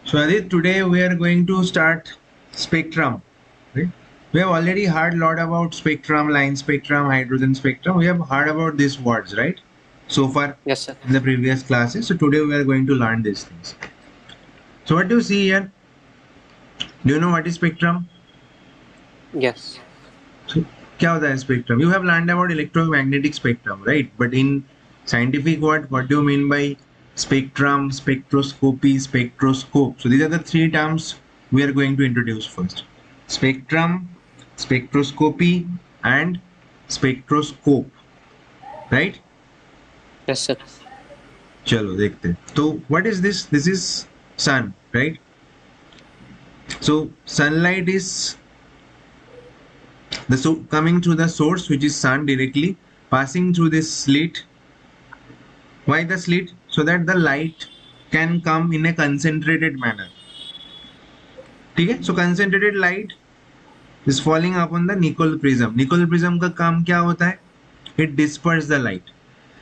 So Adit, today we are going to start spectrum. Right? We have already heard a lot about spectrum, line spectrum, hydrogen spectrum. We have heard about these words, right? So far Yes, sir. in the previous classes. So today we are going to learn these things. So what do you see here? Do you know what is spectrum? Yes. So क्या होता है spectrum? You have learned about electromagnetic spectrum, right? But in scientific what do you mean by spectrum, spectroscopy, spectroscope? So these are the three terms we are going to introduce first. Spectrum, spectroscopy, and spectroscope, right? Yes, sir. चलो देखते हैं. So what is this? This is sun, right? So sunlight is the coming through the source, which is sun, directly passing through this slit. Why the slit? So that the light can come in a concentrated manner. ठीक है? So concentrated light is falling upon the Nicol prism. Nicol prism का काम क्या होता है? It disperses the light.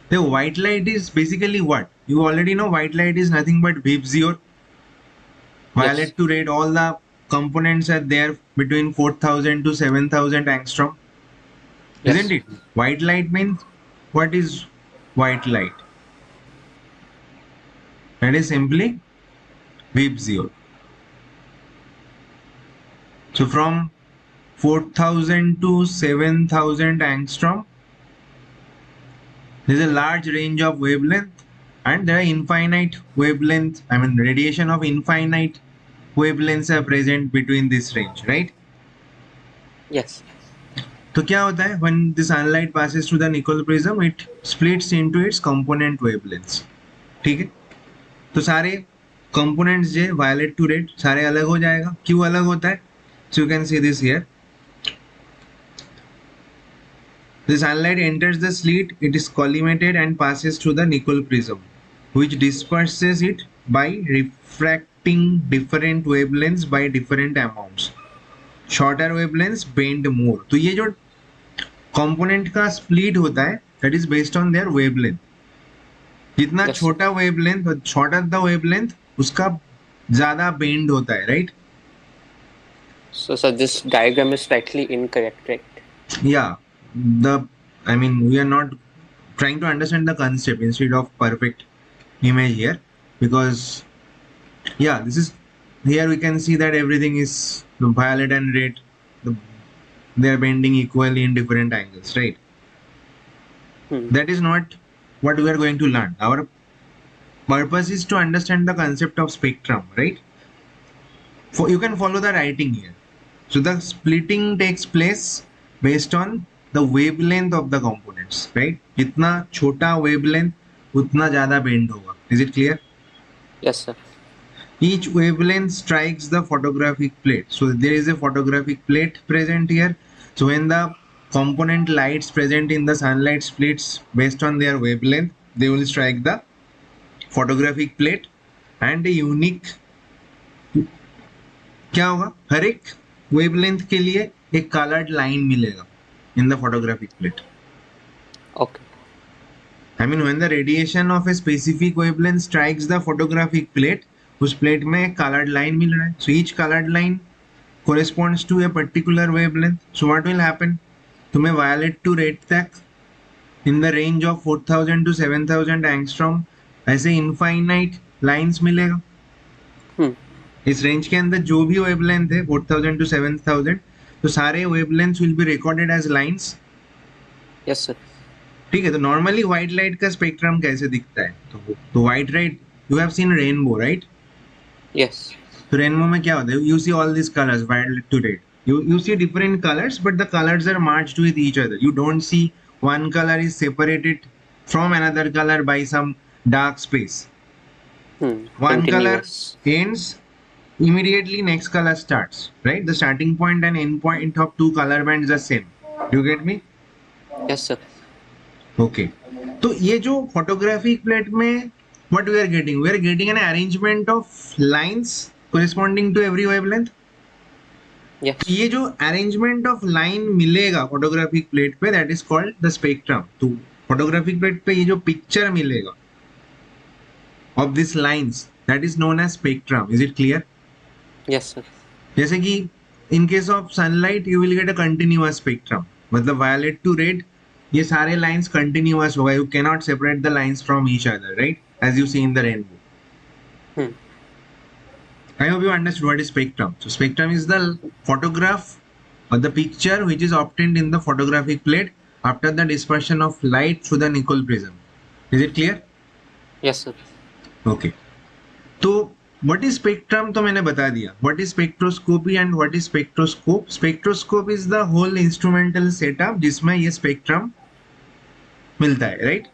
The white light is basically what? You already know white light is nothing but Vibgyor. Yes. Violet to red, all the components are there between 4000 to 7000 angstrom. Isn't Yes. it? White light means, what is white light? That is simply Vibgyor. So from 4000 to 7000 angstrom, there is a large range of wavelength, and there are infinite wavelength, radiation of infinite wavelengths are present between this range, right? Yes. तो क्या होता है, when the sunlight passes through the Nicol prism, it splits into its component wavelengths. ठीक है? तो सारे components जो violet to red सारे अलग हो जाएगा. क्यों अलग होता है? So you can see this here. The sunlight enters the slit, it is collimated and passes through the Nicol prism, which disperses it by refracting different wavelengths by different amounts. Shorter wavelengths bend more. तो ये जो component का split होता है, that is based on their wavelength. जितना Yes, sir. छोटा wavelength, shorter the wavelength, उसका ज़्यादा bend होता है, right? So, sir, this diagram is slightly incorrect, right? Yeah, we are not trying to understand the concept instead of perfect image here, because yeah, this is, here we can see that everything is the violet and red, the, they are bending equally in different angles, right? Hmm. That is not what we are going to learn. Our purpose is to understand the concept of spectrum, right? You can follow the writing here. So the splitting takes place based on the wavelength of the components, right? जितना छोटा wavelength उतना ज़्यादा bend होगा. Is it clear? Yes, sir. Each wavelength strikes the photographic plate. So there is a photographic plate present here. So when the component lights present in the sunlight splits based on their wavelength, they will strike the photographic plate, and a unique, क्या होगा, हर एक wavelength के लिए एक coloured line मिलेगा in the photographic plate. Okay. When the radiation of a specific wavelength strikes the photographic plate, उस plate में एक colored line मिल रहा है. So each colored line corresponds to a particular wavelength. So what will happen? तुम्हें violet to red तक in the range of 4000 to 7000 angstrom ऐसे infinite lines मिलेगा. Hmm. इस रेंज के अंदर जो भी वेवलेंथ है 4000 टू 7000, तो सारे wavelengths will be recorded as lines. Yes, sir. ठीक है? तो नॉर्मली व्हाइट लाइट का स्पेक्ट्रम कैसे दिखता है? तो white light, you have seen rainbow, right? Yes. तो रेनबो में क्या होता है? You see all this colours violet to red. You see different colors, but the colors are merged with each other. You don't see one color is separated from another color by some dark space. Hmm. One color Continuous. ends, immediately next color starts, right? The starting point and end point of two color bands are same. Do you get me? Yes, sir. Okay. तो ये जो photographic plate में what we are getting an arrangement of lines corresponding to every wavelength. Yes. तो ये जो arrangement of line मिलेगा photographic plate पे, that is called the spectrum. तो photographic plate पे ये जो picture मिलेगा of these lines, that is known as spectrum. Is it clear? Yes, sir. जैसे कि in case of sunlight you will get a continuous spectrum, मतलब violet to red ये सारे lines continuous होगा, you cannot separate the lines from each other, right, as you see in the rainbow. Hmm. I hope you understood what is spectrum. So spectrum is the photograph or the picture which is obtained in the photographic plate after the dispersion of light through the Nicol prism. Is it clear? Yes, sir. Okay. तो what is spectrum तो मैंने बता दिया. What is spectroscopy and what is spectroscope? Spectroscope is the whole instrumental setup जिसमें ये spectrum मिलता है, right?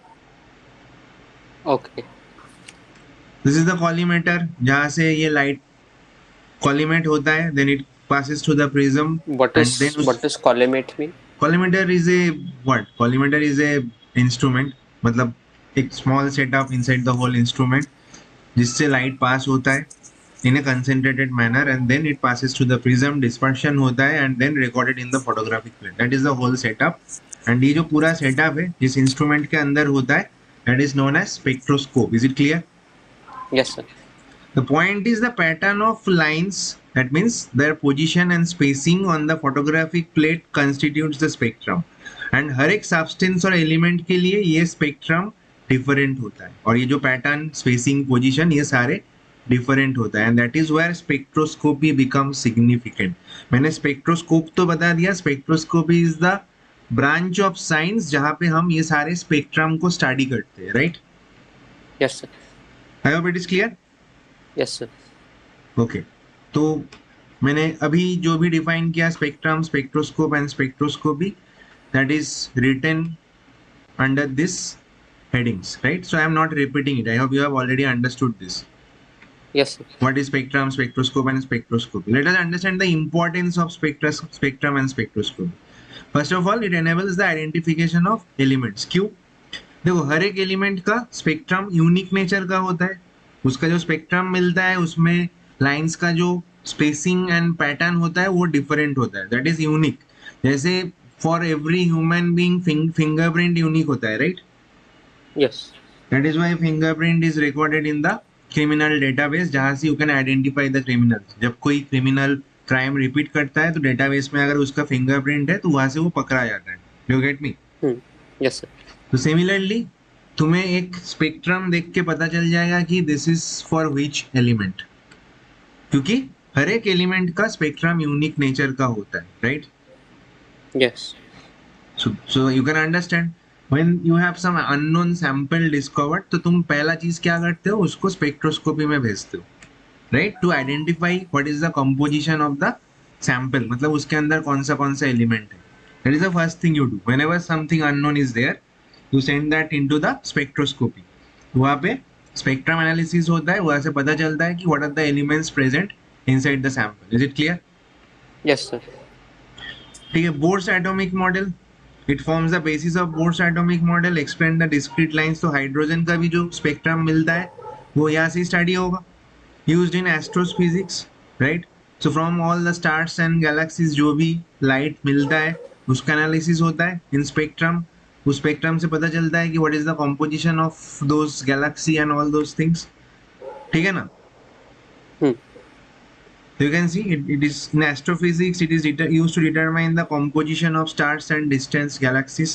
Okay. This is the collimator जहाँ से ये light collimate होता है, then it passes through the prism What and then does collimate mean? collimator is a what? Collimator is a instrument, मतलब एक small setup inside the whole instrument जिससे light pass होता है in a concentrated manner and then it passes to the prism, dispersion होता है and then recorded in the photographic plate. That is the whole setup. And ये जो पूरा setup है जिस instrument के अंदर होता है that is known as spectroscope. Is it clear? Yes, sir. The point is the pattern of lines, that means their position and spacing on the photographic plate constitutes the spectrum. And हर एक substance और element के लिए ये spectrum different होता है और ये जो pattern, spacing, position ये सारे different होता है and that is where spectroscopy becomes significant. मैंने spectroscope तो बता दिया, spectroscopy is the branch of science जहाँ पे हम ये सारे spectrum को study करते हैं, right? Yes, sir. I hope it is clear. Yes, sir. Okay तो मैंने अभी जो भी डिफाइन किया spectrum, spectroscope and spectroscopy, that is written under this headings, right? So I am not repeating it. I hope you have already understood this. Yes, sir. What is spectrum, spectroscope and spectroscopy? Let us understand the importance of spectrum and spectroscopy. First of all, it enables the identification of elements. क्यों? देखो हर एक element का spectrum unique nature का होता है, उसका जो spectrum मिलता है उसमें लाइंस का जो स्पेसिंग एंड पैटर्न होता है वो डिफरेंट होता है, दैट इज यूनिक. जैसे for every human being fingerprint unique होता है, right? Yes. That is why fingerprint is recorded in the criminal database जहां से you can identify the criminals. जब कोई क्रिमिनल क्राइम रिपीट करता है तो डेटाबेस में अगर उसका फिंगरप्रिंट है तो वहां से वो पकड़ा जाता है. You get me? Yes, sir. तो सिमिलरली तुम्हें एक स्पेक्ट्रम देख के पता चल जाएगा कि this is for which element, क्योंकि हर एक एलिमेंट का स्पेक्ट्रम यूनिक नेचर का होता है, right? Yes. So you can understand when you have some unknown sample discovered तो तुम पहला चीज क्या करते हो, उसको स्पेक्ट्रोस्कोपी में भेजते हो, right? To identify what is the composition of the sample, मतलब उसके अंदर कौन सा एलिमेंट है. That is the first thing you do whenever something unknown is there, you send that into the spectroscopy. वहाँ पे spectrum analysis होता है, वहाँ से पता चलता है कि what are the elements present inside the sample. Is it clear? Yes, sir. ठीक है. Bohr's atomic model, it forms the basis of Bohr's atomic model. Explain the discrete lines. तो हाइड्रोजन का भी जो स्पेक्ट्रम मिलता है वो यहाँ से स्टडी होगा. Used in astrophysics, right? So from all the stars and galaxies जो भी लाइट मिलता है उसका एनालिसिस होता है इन स्पेक्ट्रम. उस स्पेक्ट्रम से पता चलता है कि what is the composition of those Galaxy and all those things. ठीक है ना? You can see it is in astrophysics, it is used to determine the composition of stars and distant galaxies.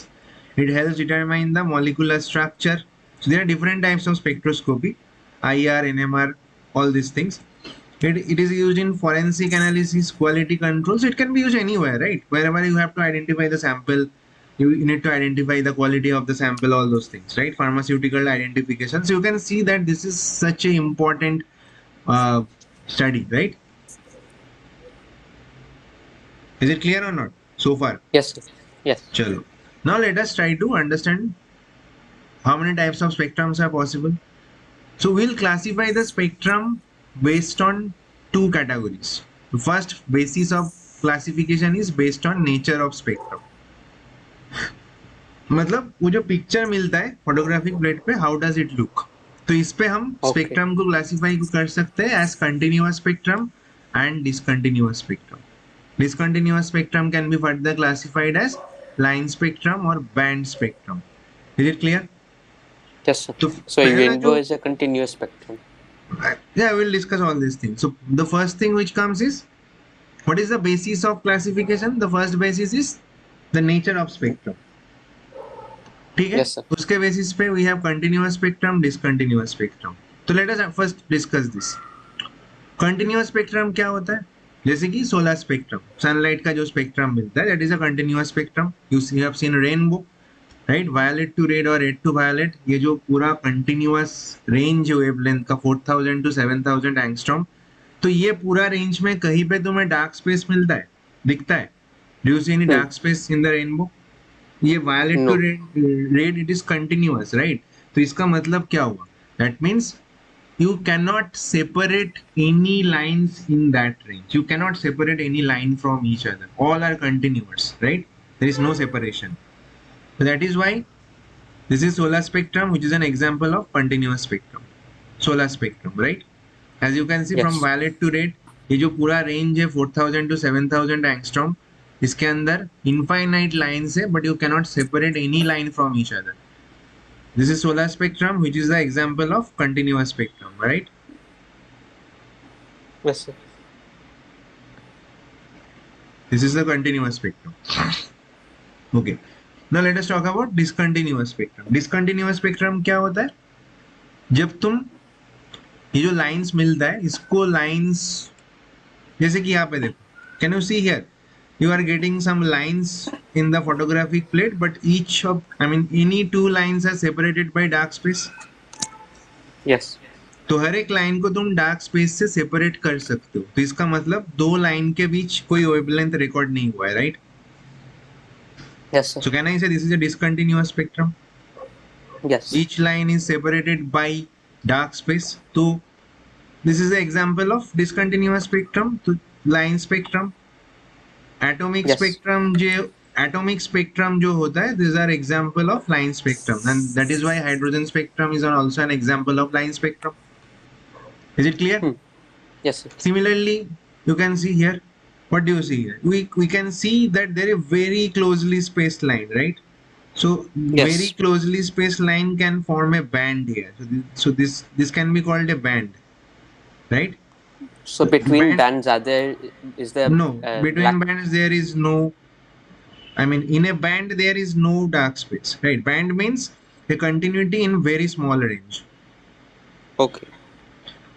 It helps determine the molecular structure. So there are different types of spectroscopy, IR, NMR, all these things. It is used in forensic analysis, quality controls. It can be used anywhere, right? Wherever you have to identify the sample, you need to identify the quality of the sample, all those things, right? Pharmaceutical identification. So you can see that this is such a important study, right? Is it clear or not so far? Yes, sir. Yes. Chalo. Now let us try to understand how many types of spectrums are possible. So we'll classify the spectrum based on two categories. The first basis of classification is based on nature of spectrum. मतलब वो जो picture मिलता है photographic plate पे, how does it look, तो इस पे हम स्पेक्ट्रम को क्लासिफाई कर सकते हैं as continuous spectrum and discontinuous spectrum. Discontinuous spectrum can be further classified as line spectrum or band spectrum. Is it clear? Yes, sir. तो So a पहला rainbow जो is a continuous spectrum. Yeah, we'll discuss all these things. So the first thing which comes is, what is the basis of classification? The first basis is the nature of spectrum. ठीक है, Yes, sir. उसके basis पे we have continuous spectrum, discontinuous spectrum. तो let us first discuss this. Continuous spectrum क्या होता है? जैसे कि सोलर स्पेक्ट्रम, सनलाइट का जो स्पेक्ट्रम मिलता है, that is a continuous spectrum. You have seen rainbow, right? Violet to red और रेड टू वायलेट, ये जो पूरा कंटिन्यूअस रेंज है वेवलेंथ का 4000 टू 7000 एंगस्ट्रॉम, तो ये पूरा रेंज में कहीं पे तुम्हें डार्क स्पेस मिलता है, दिखता है? Do you see any dark space in the rainbow? ये violet to No. Red it is continuous, right? तो इसका मतलब क्या हुआ? That means you cannot separate any lines in that range. You cannot separate any line from each other. All are continuous, right? There is no separation. So that is why this is solar spectrum, which is an example of continuous spectrum. Solar spectrum, right? As you can see from Yes. violet to red, ये जो पूरा range है 4000 to 7000 angstrom, इसके अंदर infinite lines है, but you cannot separate any line from each other. This is solar spectrum, which is the example of continuous spectrum, right? Yes, sir. This is the continuous spectrum. Okay. Now let us talk about discontinuous spectrum. Discontinuous spectrum क्या होता है? जब तुम ये जो lines मिलता है, इसको लाइंस, जैसे कि यहाँ पे देखो, can you see here, you are getting some lines in the photographic plate, but each of, I mean, any two lines are separated by dark space. Yes. तो हर एक लाइन को तुम डार्क स्पेस से सेपरेट कर सकते हो. तो इसका मतलब दो लाइन के बीच कोई वेवलेंथ रिकॉर्ड नहीं हुआ है, right? Yes, sir. So can I say this is a discontinuous spectrum? Yes. Each line is separated by dark space. So this is the example of discontinuous spectrum. तो line spectrum, atomic Yes. spectrum, जो atomic spectrum जो होता है, these are example of line spectrum, and that is why hydrogen spectrum is also an example of line spectrum. Is it clear? Yes, sir. Similarly, you can see here. What do you see here? We can see that there is very closely spaced line, right? So Yes. very closely spaced line can form a band here. So this can be called a band, right? So between Band- bands, is there No, between black? bands there is no. I mean, in a band there is no dark space, right? Band means a continuity in very small range. Okay.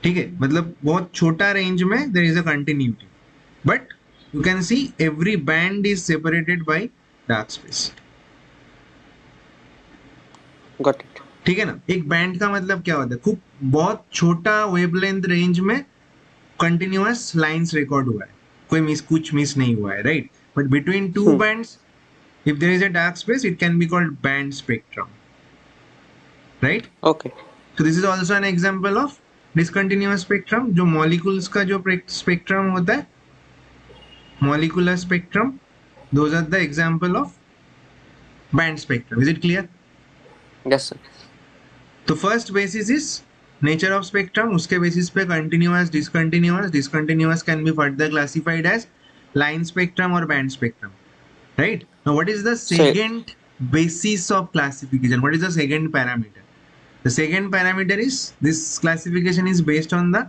ठीक है, मतलब बहुत छोटा range में there is a continuity, but you can see every band is separated by dark space. Got it. ठीक है ना? एक बैंड का मतलब क्या होता है? खूब बहुत छोटा वेवलेंथ रेंज में कंटिन्यूअस लाइंस रिकॉर्ड हुआ है, कोई कुछ मिस नहीं हुआ है, right? But between two bands, if there is a dark space, it can be called band spectrum, right? Okay. So this is also an example of discontinuous spectrum. जो molecules का जो spectrum होता है, molecular spectrum, those are the example of band spectrum. Is it clear? Yes, sir. तो first basis is nature of spectrum, उसके basis पे continuous, discontinuous, discontinuous can be further classified as line spectrum or band spectrum, right? Now what is the second basis of classification? What is the second parameter? The second parameter is, this classification is based on the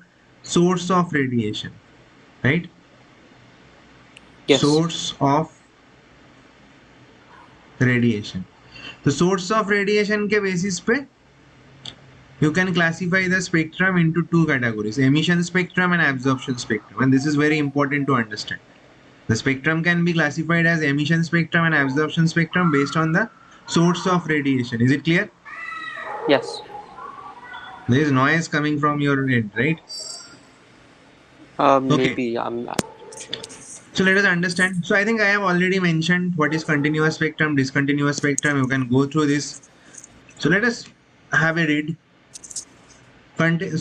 source of radiation, right? Yes. Source of radiation. The source of radiation के basis पे you can classify the spectrum into two categories: emission spectrum and absorption spectrum. And this is very important to understand. The spectrum can be classified as emission spectrum and absorption spectrum based on the source of radiation. Is it clear? Yes. There is noise coming from your end, right? Maybe So let us understand. So I think I have already mentioned what is continuous spectrum, discontinuous spectrum. You can go through this. So let us have a read.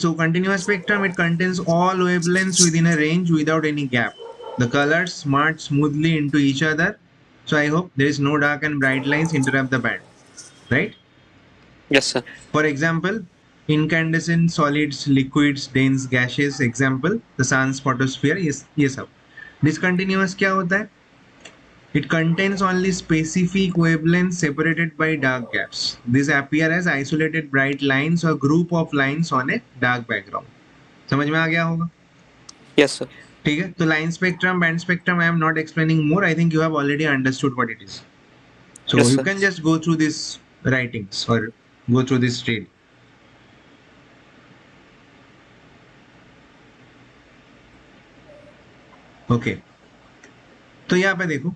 So continuous spectrum, it contains all wavelengths within a range without any gap. The colors merge smoothly into each other. So I hope there is no dark and bright lines interrupt the band, right? Yes, sir. For example, incandescent solids, liquids, dense gases. Example, the sun's photosphere. Yes, yes, sir. Discontinuous क्या होता है? It contains only specific wavelengths separated by dark gaps. These appear as isolated bright lines or group of lines on a dark background. समझ में आ गया होगा? Yes, sir. ठीक है, तो line spectrum, band spectrum, I am not explaining more. I think you have already understood what it is. So Yes, you sir. can just go through this writings or go through this trail. Okay. तो यहाँ पे देखो,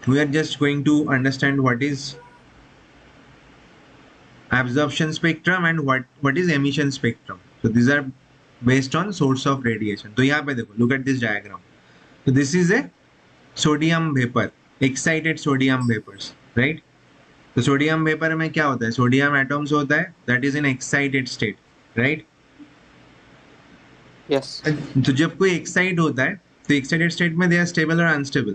we are just going to understand what is absorption spectrum and what is emission spectrum. So these are based on source of radiation. तो यहाँ पे देखो, look at this diagram. So this is a sodium vapor, excited sodium vapors, right? तो sodium vapour में क्या होता है? Sodium atoms होता है, that is in excited state, right? Yes. तो जब कोई एक्साइट होता है तो एक्साइटेड स्टेट में दे आर स्टेबल और अनस्टेबल?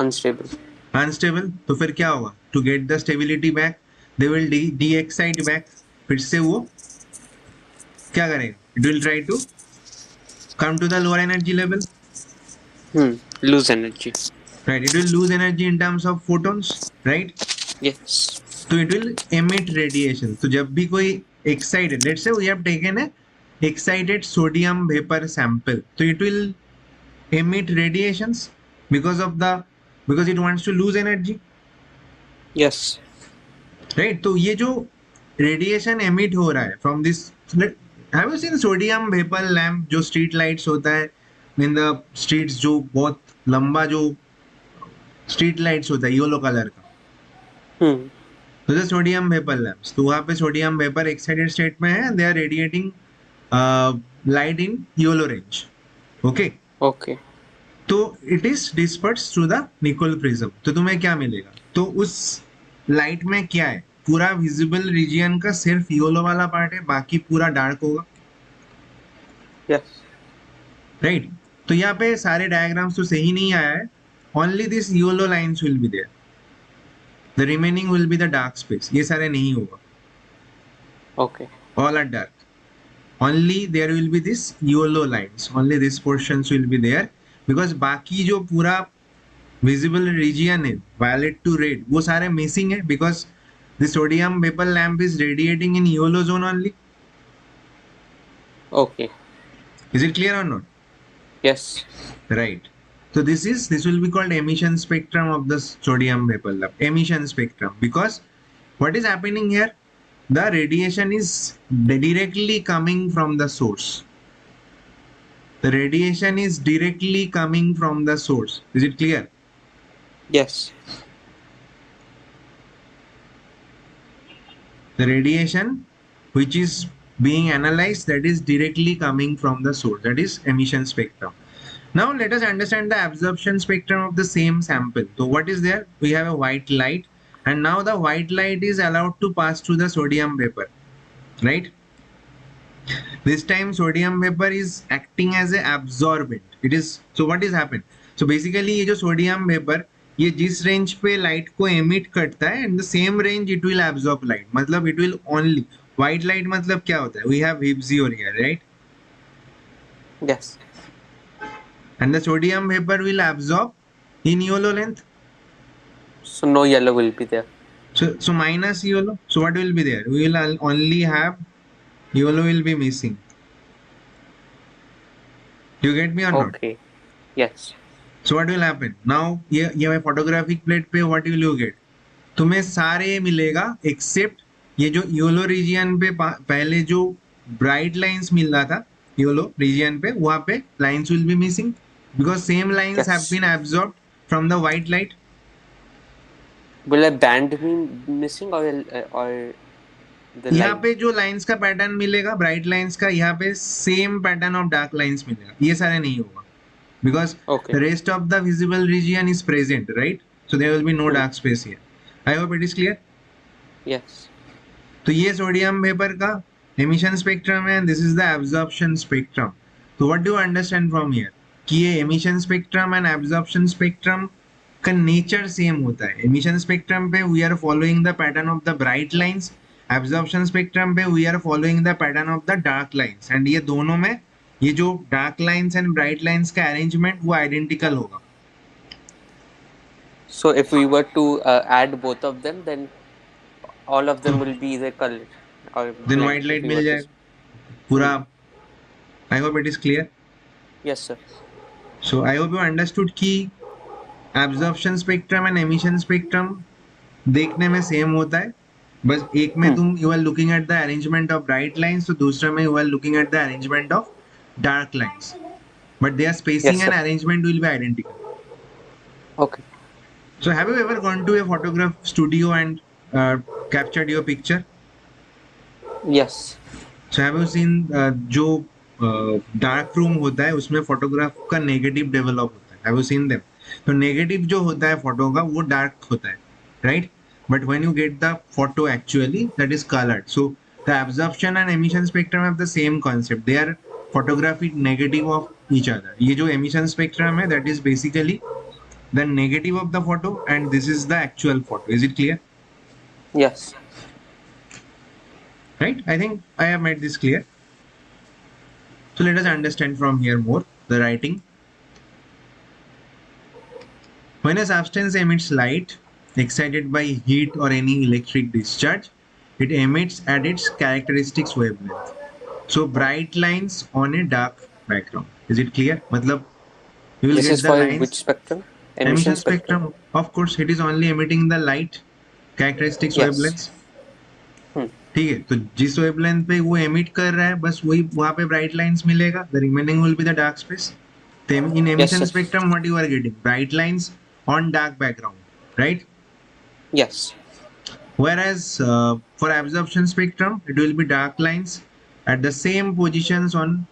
Unstable. अनस्टेबल. तो फिर क्या होगा? To get the stability back they will D excite back. फिर से वो क्या करेगा? It will try to come to the lower energy level, Lose energy. Right? It will lose energy in terms of photons, right? Yes. तो it will emit radiation. तो जब भी कोई excited, let's say we have taken a excited sodium vapor sample, so it will emit radiations because it wants to lose energy, Yes. right? तो ये जो radiation emit हो रहा है from this, have you seen sodium vapor lamp जो street lights होता है in the streets, जो बहुत लंबा जो street lights होता है येलो कलर का, तो the sodium vapor lamps, तो वहाँ पे sodium vapor excited state में है, they are radiating light in yellow range. Okay. Okay. तो it is dispersed through the Nicol prism. तो तुम्हें क्या मिलेगा? तो उस लाइट में क्या है? पूरा विजिबल रीजियन का सिर्फ येलो वाला पार्ट है, बाकी पूरा डार्क होगा, Yes. राइट? तो यहाँ पे सारे डायग्राम्स तो सही नहीं आया है. Only this yellow lines will be there, the remaining will be the dark space. ये सारे नहीं होगा, Okay. all are dark. Only there will be this yellow lines, only this portions will be there, because बाकी जो पूरा visible region है violet to red वो सारे missing है, because the sodium vapor lamp is radiating in yellow zone only. Okay. Is it clear or not? Yes. Right. So this will be called emission spectrum of the sodium vapor lamp. Emission spectrum, because what is happening here? The radiation is directly coming from the source. The radiation is directly coming from the source. Is it clear? Yes. The radiation which is being analyzed, that is directly coming from the source. That is emission spectrum. Now let us understand the absorption spectrum of the same sample. So what is there? We have a white light, and now the white light is allowed to pass through the sodium vapor, right? This time sodium vapor is acting as a absorbent. It is, so what is happened? So basically ये जो sodium vapor ये जिस range पे light को emit करता है, in the same range it will absorb light. मतलब it will only, white light मतलब क्या होता है? वी हैव हिब्स over here, right? Yes. And the sodium vapor will absorb in yellow length. So no yellow will be there. So minus yellow. So what will be there? We will only have yellow will be missing. Do you get me or not? Okay. Yes. So what will happen? Now ये photographic plate पे what will you get? तुम्हें सारे मिलेगा except ये जो yellow region पे पहले जो ब्राइट लाइंस मिल रहा था येलो रीजियन पे, वहाँ पे lines will B missing, because same lines Yes. have been absorbed from the white light. Will a band be missing or the यहाँ line? पे जो लाइंस का पैटर्न मिलेगा ब्राइट लाइंस का, यहाँ पे same pattern of dark lines मिलेगा. ये सारे नहीं होगा, because Okay. the rest of the visible region is present, right? So there will be no dark space here. I hope it is clear. Yes. तो ये सोडियम वेपर का emission spectrum है, this is the absorption spectrum. तो what do you understand from here? कि ये emission spectrum and absorption spectrum का nature same होता है. एमिशन स्पेक्ट्रम पे we are following the pattern of the bright lines, absorption spectrum पे we are following the pattern of the dark lines. And ये दोनों में ये जो dark lines and bright lines का अरेंजमेंट वो आइडेंटिकल होगा. So if we were to add both of them, then all of them will be the color. or then blank white if light you mill were to. जाएगा पूरा. Hmm. I hope it is clear. Yes, sir. So I hope you understood कि absorption spectrum and emission spectrum देखने में same होता है, बस एक में Hmm. तुम you are looking at the arrangement of bright lines, तो दूसरे में you are looking at the arrangement of dark lines, but there Yes, spacing sir. And arrangement will be identical. Okay. So have you ever gone to a photograph studio and captured your picture? Yes. So have you seen जो dark room होता है उसमें photograph का negative develop होता है, have you seen them? तो negative जो होता है फोटो का वो डार्क होता है, right? But when you get the photo actually that is coloured. So the absorption and emission spectrum have the same concept, they are photography negative of each other. ये जो emission spectrum है that is basically the negative of the photo and this is the actual photo. Is it clear? Yes. Right, I think I have made this clear. So let us understand from here more the writing. When a substance emits light excited by heat or any electric discharge, it emits at its characteristics wavelength. So bright lines on a dark background. Is it clear? Matlab you will This is get the for which lines. spectrum? Emission Emission spectrum. spectrum, of course it is only emitting the light characteristics Yes. wavelengths. Hmm. ठीक है, तो जिस wavelength पे वो emit कर रहा है बस वही वहां पे ब्राइट लाइंस मिलेगा, the remaining will be the dark space. In Yes, emission sir. Spectrum what you are getting bright lines on dark background, right? Yes. Whereas for absorption spectrum it will be dark lines at the same positions on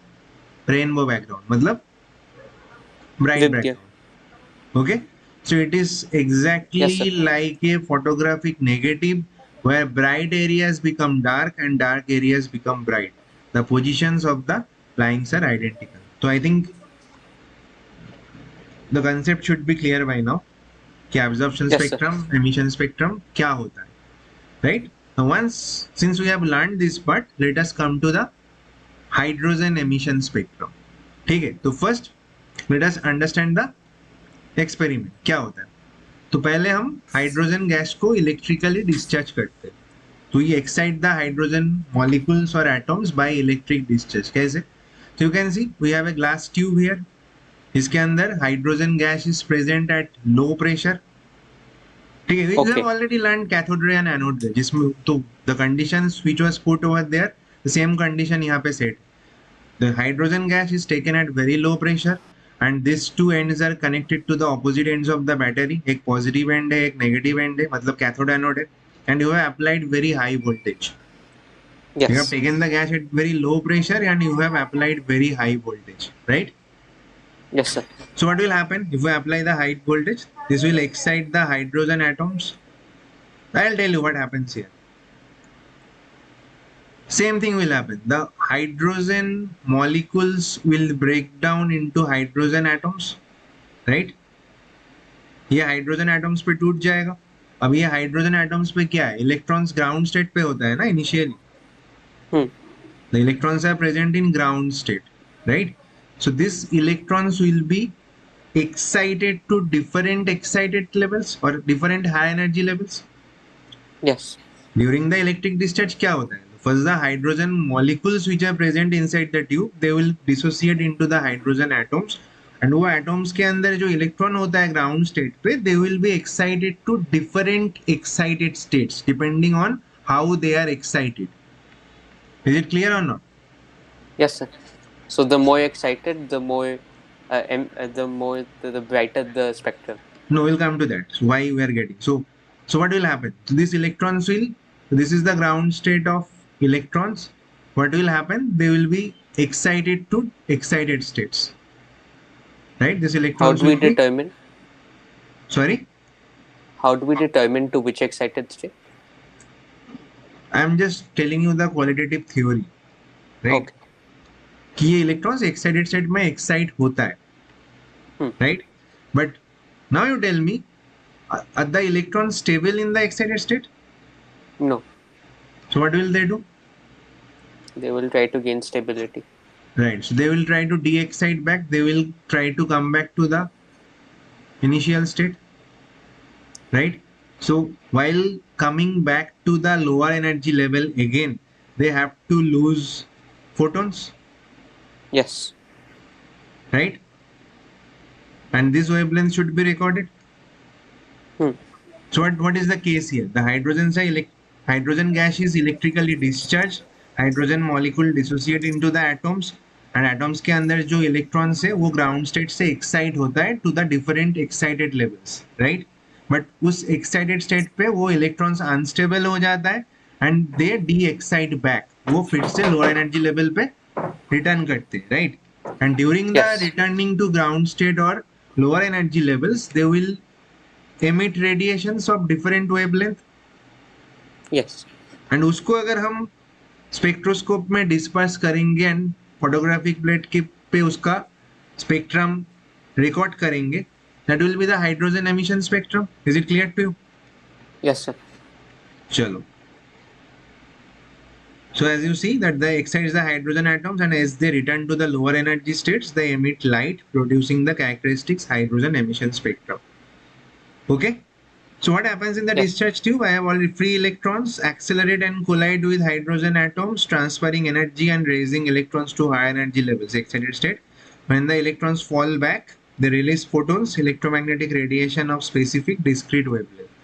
rainbow background, मतलब bright With background. Okay, so it is exactly Yes, sir. like a photographic negative where bright areas become dark and dark areas become bright. The positions of the lines are identical. So I think the concept should be clear by now कि absorption Yes, sir. spectrum, emission spectrum क्या होता है, right? Now once since we have learned this part, let us come to the hydrogen emission spectrum. ठीक है, तो first let us understand the experiment क्या होता है. तो पहले हम हाइड्रोजन गैस को इलेक्ट्रिकली डिस्चार्ज करते हैं. तो ये एक्साइट द हाइड्रोजन मॉलिक्यूल्स और एटम्स बाय इलेक्ट्रिक डिस्चार्ज. कैसे? तो you can see we have a glass tube here. इसके अंदर hydrogen gas is present at low pressure. ठीक है, we have Okay. Already learn cathode ray and anode ray, जिसमें तो the conditions which was put over there the same condition यहाँ पे set. The hydrogen gas is taken at very low pressure and these two ends are connected to the opposite ends of the battery. एक positive end है, एक negative end है, मतलब cathode anode है, and you have applied very high voltage. You have Yes. taken the gas at very low pressure and you have applied very high voltage, right? Yes, sir. So what will happen if we apply the high voltage? This will excite the hydrogen atoms. I'll tell you what happens here. Same thing will happen. The hydrogen molecules will break down into hydrogen atoms, right? ये hydrogen atoms पे टूट जाएगा. अब ये hydrogen atoms पे क्या है, electrons ground state पे होता है ना initially. Hmm. The electrons are present in ground state, right? So these electrons will be excited to different excited levels or different high energy levels. Yes. During the electric discharge क्या होता है? First the hydrogen molecules which are present inside the tube, they will dissociate into the hydrogen atoms, and वो atoms के अंदर जो electron होता है ground state पे, they will be excited to different excited states depending on how they are excited. Is it clear or not? Yes, sir. So the more excited, the more, the brighter the spectrum. No, we'll come to that. So why we are getting. So what will happen? So these electrons will, this is the ground state of electrons. What will happen? They will be excited to excited states. Right? This How electrons do we will be, determine? sorry? How do we determine to which excited state? I am just telling you the qualitative theory. Right? Okay. कि ये electrons excited state में excite होता है. Hmm. Right? But now you tell me, are the electrons stable in the excited state? No. So what will they do? They will try to gain stability. Right, so they will try to de-excite back, they will try to come back to the initial state, right? So while coming back to the lower energy level again, they have to lose photons, Yes. right? And this wavelength should be recorded. Hmm. So what is the case here? The hydrogen gas is electrically discharged. Hydrogen molecule dissociate into the atoms and atoms के अंदर जो electrons है वो ground state से excite होता है to the different excited levels, right? But उस excited state पे वो इलेक्ट्रॉन्स अनस्टेबल हो जाता है and they de excite back, वो फिर से लोअर एनर्जी लेवल पे रिटर्न करते हैं, राइट? And during the Yes. Returning to ground state or lower energy levels they will emit radiations of different wavelength, Yes. and उसको अगर हम स्पेक्ट्रोस्कोप में डिस्पर्स करेंगे एंड फोटोग्राफिक प्लेट के पे उसका स्पेक्ट्रम रिकॉर्ड करेंगे, that will be the hydrogen emission spectrum. Is it clear to you? Yes, sir. चलो, so as you see that they excite the hydrogen atoms and as they return to the lower energy states they emit light producing the characteristics hydrogen emission spectrum. Okay, so what happens in the Yes. discharge tube? I have already free electrons accelerate and collide with hydrogen atoms, transferring energy and raising electrons to higher energy levels, excited state. When the electrons fall back, they release photons, electromagnetic radiation of specific discrete wavelength.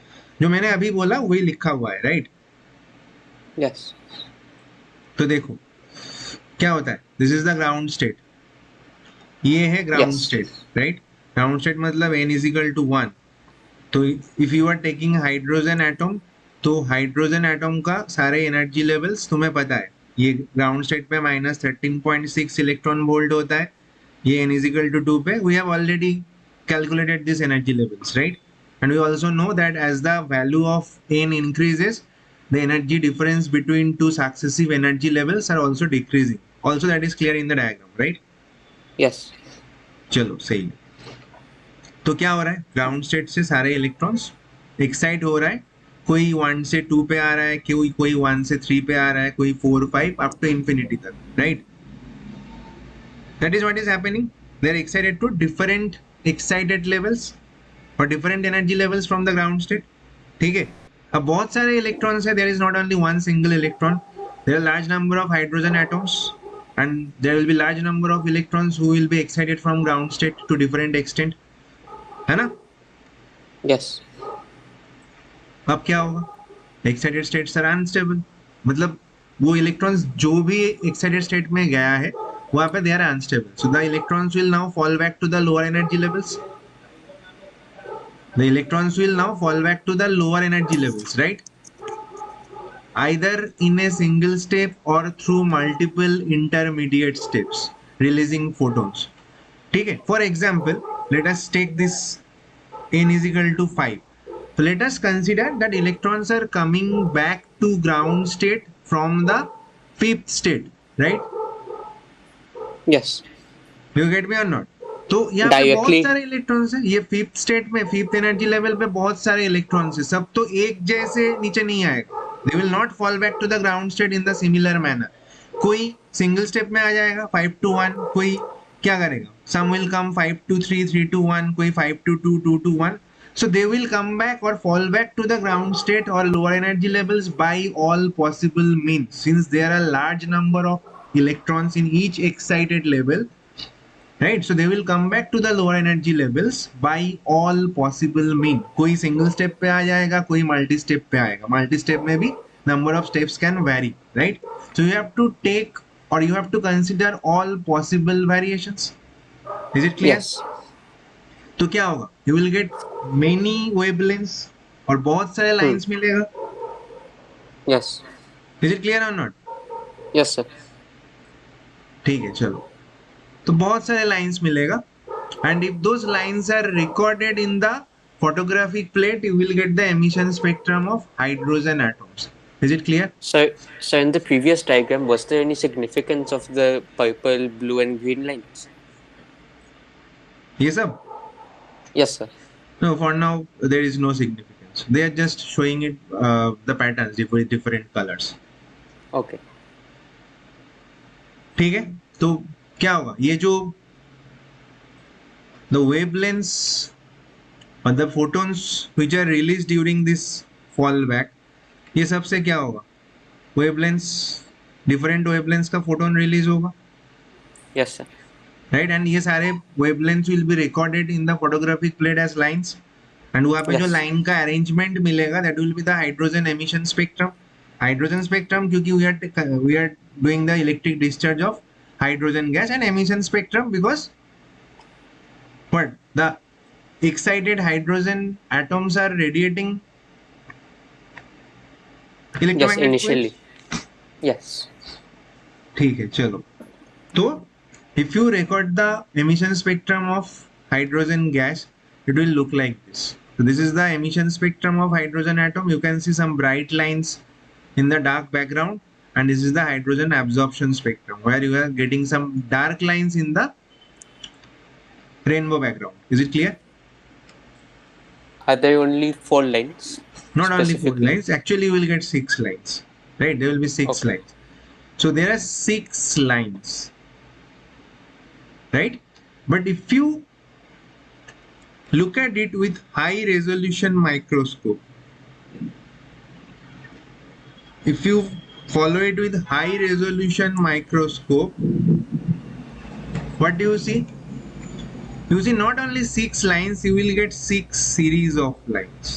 जो मैंने अभी बोला वही लिखा हुआ है, right? Yes. तो देखो क्या होता है, this is the ground state, ये है ground Yes. State, right? Ground state मतलब n is equal to 1. तो if you are taking hydrogen atom, तो हाइड्रोजन एटम का सारे एनर्जी लेवल्स तुम्हें पता है, ये ग्राउंड स्टेट पे -13.6 इलेक्ट्रॉन वोल्ट होता है, ये n is equal to 2 पे we have already calculated this energy levels, right? And we also know that as the value of n increases, the energy difference between two successive energy levels are also decreasing. Also that is clear in the diagram, right? Yes. चलो सही है। तो क्या हो रहा है, ground state से सारे इलेक्ट्रॉन्स एक्साइट हो रहा है, कोई 1 से 2 पे आ रहा है, कोई 1 से 3 पे आ रहा है, कोई 4 5 अप टू इंफिनिटी तक, right? That is what is happening, they are excited to different excited levels or different energy levels from the ground state, ठीक है? अब बहुत सारे इलेक्ट्रॉन्स है, there is not only one single electron, there are large number of hydrogen atoms and there will be large number of electrons who will be excited from ground state to different extent, है ना? Yes. अब क्या होगा, excited states are unstable, मतलब वो electrons जो भी excited state में गया है वहां पे they are unstable, so the electrons will now fall back to the lower energy levels, the electrons will now fall back to the lower energy levels, right? either in a single step or through multiple intermediate steps releasing photons, ठीक है? For example, let us take this n is equal to 5. So let us consider that electrons are coming back to ground state from the fifth state, right? Yes. You get me or not? तो यहाँ पे बहुत Directly. सारे electrons हैं, ये fifth state में fifth energy level पे बहुत सारे इलेक्ट्रॉन्स हैं, सब तो एक जैसे नीचे नहीं आएगा, they will not fall back to the ground state in the similar manner, कोई सिंगल स्टेप में आ जाएगा 5 to 1, कोई क्या करेगा, some will come 5 to 3, 3 to 1, कोई 5 to 2, 2 to 1, so they will come back or fall back to the ground state or lower energy levels by all possible means, since there are large number of electrons in each excited level, right? So they will come back to the lower energy levels by all possible means. कोई single step पे आ जाएगा, कोई multi step पे आएगा, multi step में भी number of steps can vary, right? So you have to take or you have to consider all possible variations. Is it clear? Yes. तो क्या होगा, you will get many wavelengths और बहुत सारे lines मिलेगा. Yes. Is it clear or not? Yes, sir. ठीक है, चलो, तो बहुत सारे लाइंस मिलेगा and if those lines are recorded in the photographic plate you will get the emission spectrum of hydrogen atoms. Is it clear? So in the previous diagram, was there any significance of the purple, blue, and green lines? ये सब? Yes, sir. No, for now there is no significance, they are just showing it the patterns with different colors. Okay. ठीक है, तो क्या होगा, ये जो the wavelengths or the photons which are released during this fall back, ये सबसे क्या होगा, wavelengths डिफरेंट वेवलेंथ्स का फोटोन रिलीज होगा, Yes, sir. राइट, एंड ये सारे wavelengths will be recorded in the photographic plate as lines, and वहाँ पे जो Yes. लाइन का अरेंजमेंट मिलेगा that will be the hydrogen emission spectrum. Hydrogen spectrum क्योंकि we are doing the electric discharge of hydrogen gas, and emission spectrum because what the excited hydrogen atoms are radiating Yes, electromagnetic waves. initially. Yes. ठीक है, चलो. तो if you record the emission spectrum of hydrogen gas, it will look like this. So this is the emission spectrum of hydrogen atom. You can see some bright lines in the dark background, and this is the hydrogen absorption spectrum where you are getting some dark lines in the rainbow background. Is it clear? Are there only 4 lines Not only 4 specifically? lines, actually you will get 6 lines, right? There will be 6 Okay. lines. So there are 6 lines, right? But if you look at it with high resolution microscope, if you follow it with high resolution microscope, what do you see? You see not only 6 lines, you will get 6 series of lines.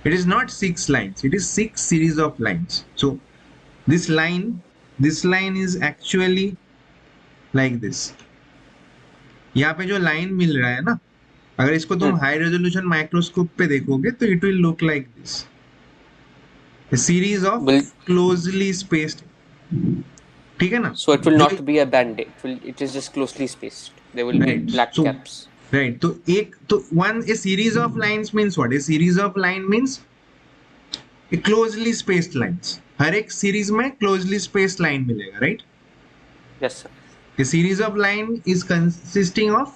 It is not 6 lines, it is 6 series of lines. So this line is actually like this. यहाँ पे जो line मिल रहा है ना, अगर इसको तुम Hmm. High resolution microscope पे देखोगे तो it will look like this, a series of Will closely spaced, ठीक है ना, so it will जो, not be a band. It is just closely spaced. There will be राइट, black सो caps. राइट, तो एक तो one a series of lines means what, a series of line means a closely spaced lines, हर एक series में closely spaced line मिलेगा, right. Yes, sir. A series of line is consisting of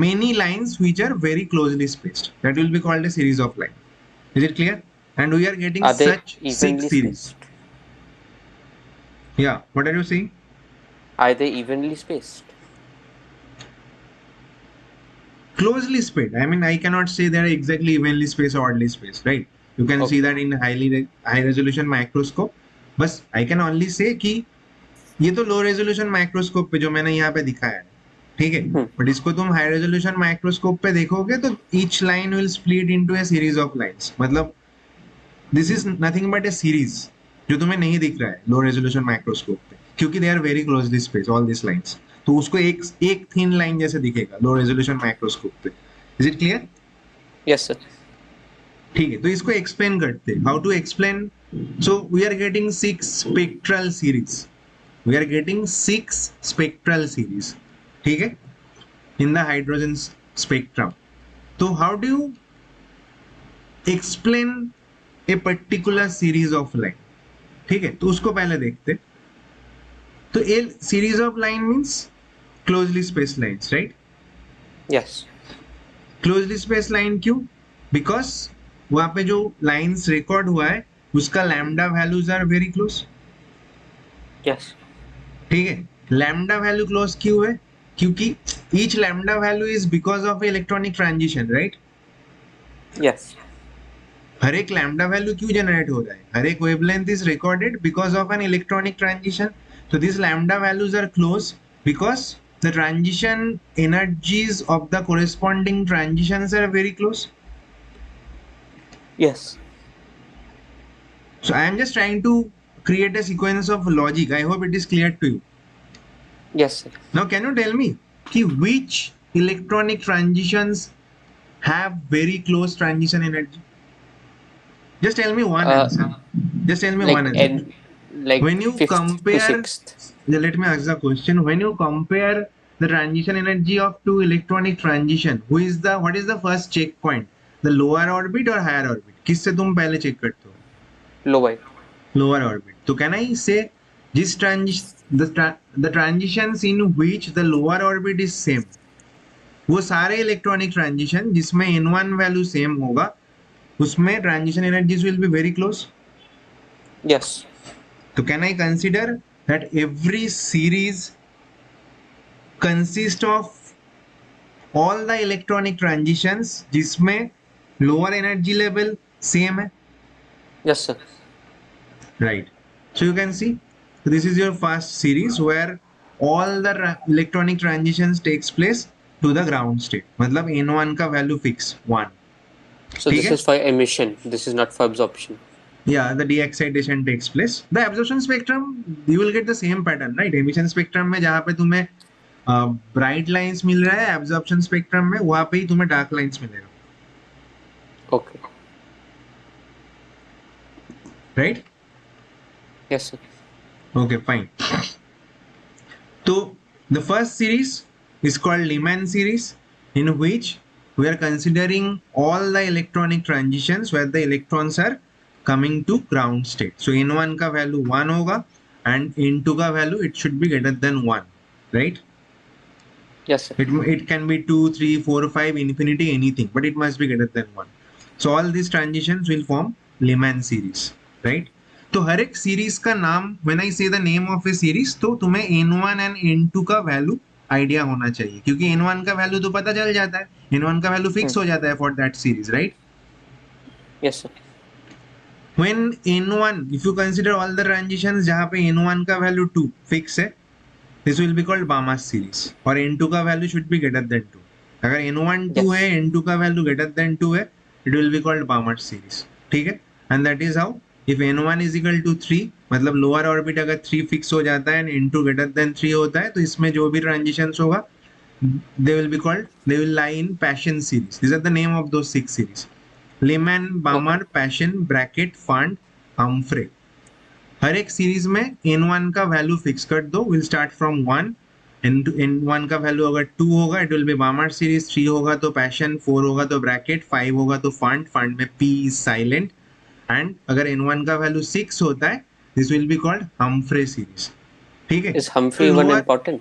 many lines which are very closely spaced, that will be called a series of line. Is it clear? And we are getting Are they such 6 evenly series. spaced? Yeah, what are you saying? Are they evenly spaced? Closely spaced, I mean, I cannot say they are exactly evenly spaced or oddly spaced, right? You can see Okay. that in high resolution microscope. बस I can only say कि ये तो लो resolution microscope पे जो मैंने यहाँ पे दिखाया है, ठीक है, Hmm. बट इसको तुम हाई रेजोल्यूशन माइक्रोस्कोप पे देखोगे तो each line will split into a series of lines, मतलब this is nothing but a series जो तुम्हें नहीं दिख रहा है लो रेजोल्यूशन माइक्रोस्कोप पे, क्योंकि they are very closely space all this lines, तो उसको एक एक थिन लाइन जैसे दिखेगा लो रेजोल्यूशन माइक्रोस्कोप पे. Is it clear? Yes, sir. ठीक है, तो इसको एक्सप्लेन करते हैं, how to explain. So we are getting 6 spectral series, we are getting 6 spectral series, ठीक है, इन द हाइड्रोजन स्पेक्ट्रम. तो how do you explain a particular series of line, ठीक है, तो उसको पहले देखते. तो a series of line means closely spaced lines, right. Yes. Closely spaced line क्यों? बिकॉज वहां पे जो लाइंस रिकॉर्ड हुआ है उसका lambda values are very close, Yes. ठीक है. लैम्डा वैल्यू क्लोज क्यों है? क्योंकि each lambda value is because of electronic transition, right. Yes. हर एक लैम्डा वैल्यू क्यों जनरेट हो रहा है? हर एक wavelength is recorded because of N electronic transition. So these lambda values are close because the transition energies of the corresponding transitions are very close. Yes. So I am just trying to create a sequence of logic. I hope it is clear to you. Yes, sir. Now can you tell me which electronic transitions have very close transition energy? Just tell me one answer. Just tell me one answer. Like When you 5th to compare, 6th. let me ask the question. When you compare the transition energy of two electronic transition, what is the first checkpoint? The lower orbit or higher orbit? किससे तुम पहले check करते हो? Lower. Lower orbit. तो can I say the transitions in which the lower orbit is same, वो सारे electronic transition जिसमें n1 value same होगा उसमें transition energies will be very close. Yes. So can I consider that every series consists of all the electronic transitions जिसमें lower energy level same है? Yes, sir. Right. So you can see this is your first series where all the electronic transitions takes place to the ground state. मतलब n1 का value fix 1. So ठीक this है? is for emission. This is not for absorption. Yeah, the de-excitation takes place. The absorption spectrum, you will get the same pattern, right? Emission spectrum में जहाँ पे तुम्हें bright lines मिल रहा है, absorption spectrum में वहां पे ही तुम्हें डार्क लाइंस मिलेगा. Okay. Right? Yes, sir. Okay, fine. So the first series is called Lyman series, in which we are considering all the electronic transitions where the electrons are coming to ground state. So n1 का value 1 होगा and n2 का value it should be greater than 1, right? Yes, sir. It can be 2, 3, 4, 5, infinity, anything, but it must be greater than 1. So all these transitions will form Lyman series, right? तो हर एक series का नाम, when I say the name of a series, तो तुम्हें n1 and n2 का value idea होना चाहिए, क्योंकि n1 का वैल्यू तो पता चल जाता है, n1 का वैल्यू फिक्स हो जाता है for that series, right? Yes, sir. When n1, if you consider all the transitions जहाँ पे n1 का वैल्यू 2 फिक्स है, this will be called Balmer series, और n2 का value should be greater than 2. अगर n1 2 Yes. है, n2 का value greater than 2 है, it will be called Balmer series. ठीक है? And that is how, if n1 is equal to 3, मतलब lower orbit अगर 3 फिक्स हो जाता है and n2 greater than 3 होता है, तो इसमें जो भी ट्रांजिशंस होगा they will lie in Paschen series. These are the name of those 6 series: Lyman, Balmer, Paschen, Brackett, Fund, Humphrey. हर एक सीरीज में n1 का वैल्यू फिक्स कर दो. Will start from 1. n1 का वैल्यू अगर 2 होगा इट विल बी बामर सीरीज, 3 होगा तो पैशन, 4 होगा तो ब्रैकेट, 5 होगा तो फंड में p इज साइलेंट, एंड अगर n1 का वैल्यू 6 होता है this will be called Humphrey series. ठीक है? Is Humphrey one important?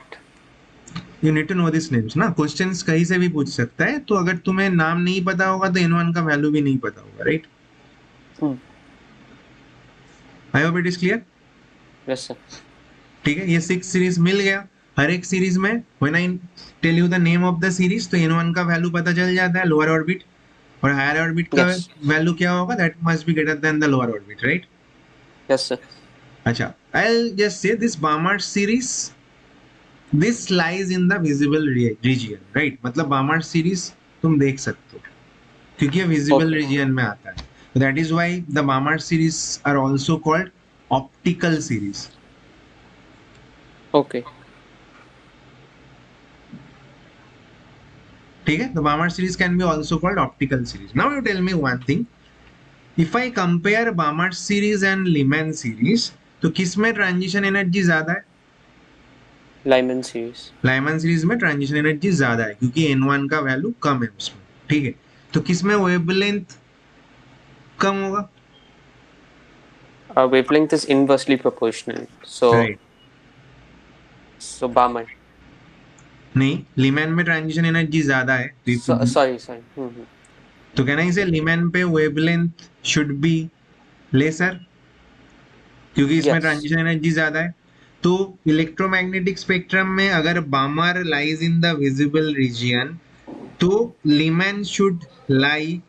You need to know this names ना. क्वेश्चंस कहीं से भी पूछ सकता है, तो अगर तुम्हें नाम नहीं पता होगा तो n1 का वैल्यू भी नहीं पता होगा, right? I hope it is clear. Yes, sir. ठीक है? ये 6 सीरीज मिल गया. हर एक सीरीज में when I tell you the name of the series, तो n1 का वैल्यू पता चल जाता है, लोअर ऑर्बिट, और हायर ऑर्बिट का Yes. वैल्यू क्या होगा, that must be greater than the lower orbit, right? Yes, sir. अच्छा, I will just say this Balmer series, this lies in the visible region, right? मतलब Balmer series तुम देख सकते हो क्योंकि ये विजिबल Okay. रीजन में आता है. That is why the Balmer series are also called optical series. Okay. ठीक है? The Balmer series can be also called optical series. Now you tell me one thing. If I compare Balmer series and Lyman series, तो किस में transition energy ज्यादा है? Lyman series. Lyman series में transition energy ज्यादा है क्योंकि n1 का वैल्यू कम है उसमें. ठीक है? तो किस में वेवलेंथ कम होगा? Wavelength is inversely proportional. So, Right. so Balmer. नहीं, Lyman में ट्रांजिशन एनर्जी ज्यादा है. Sorry. तो कहना इसे Lyman पे वेवलेंथ शुड बी लेसर क्योंकि इसमें Yes. ट्रांजिशन एनर्जी ज्यादा है. तो इलेक्ट्रोमैग्नेटिक स्पेक्ट्रम में अगर Balmer lies in the visible region, तो Lyman should lie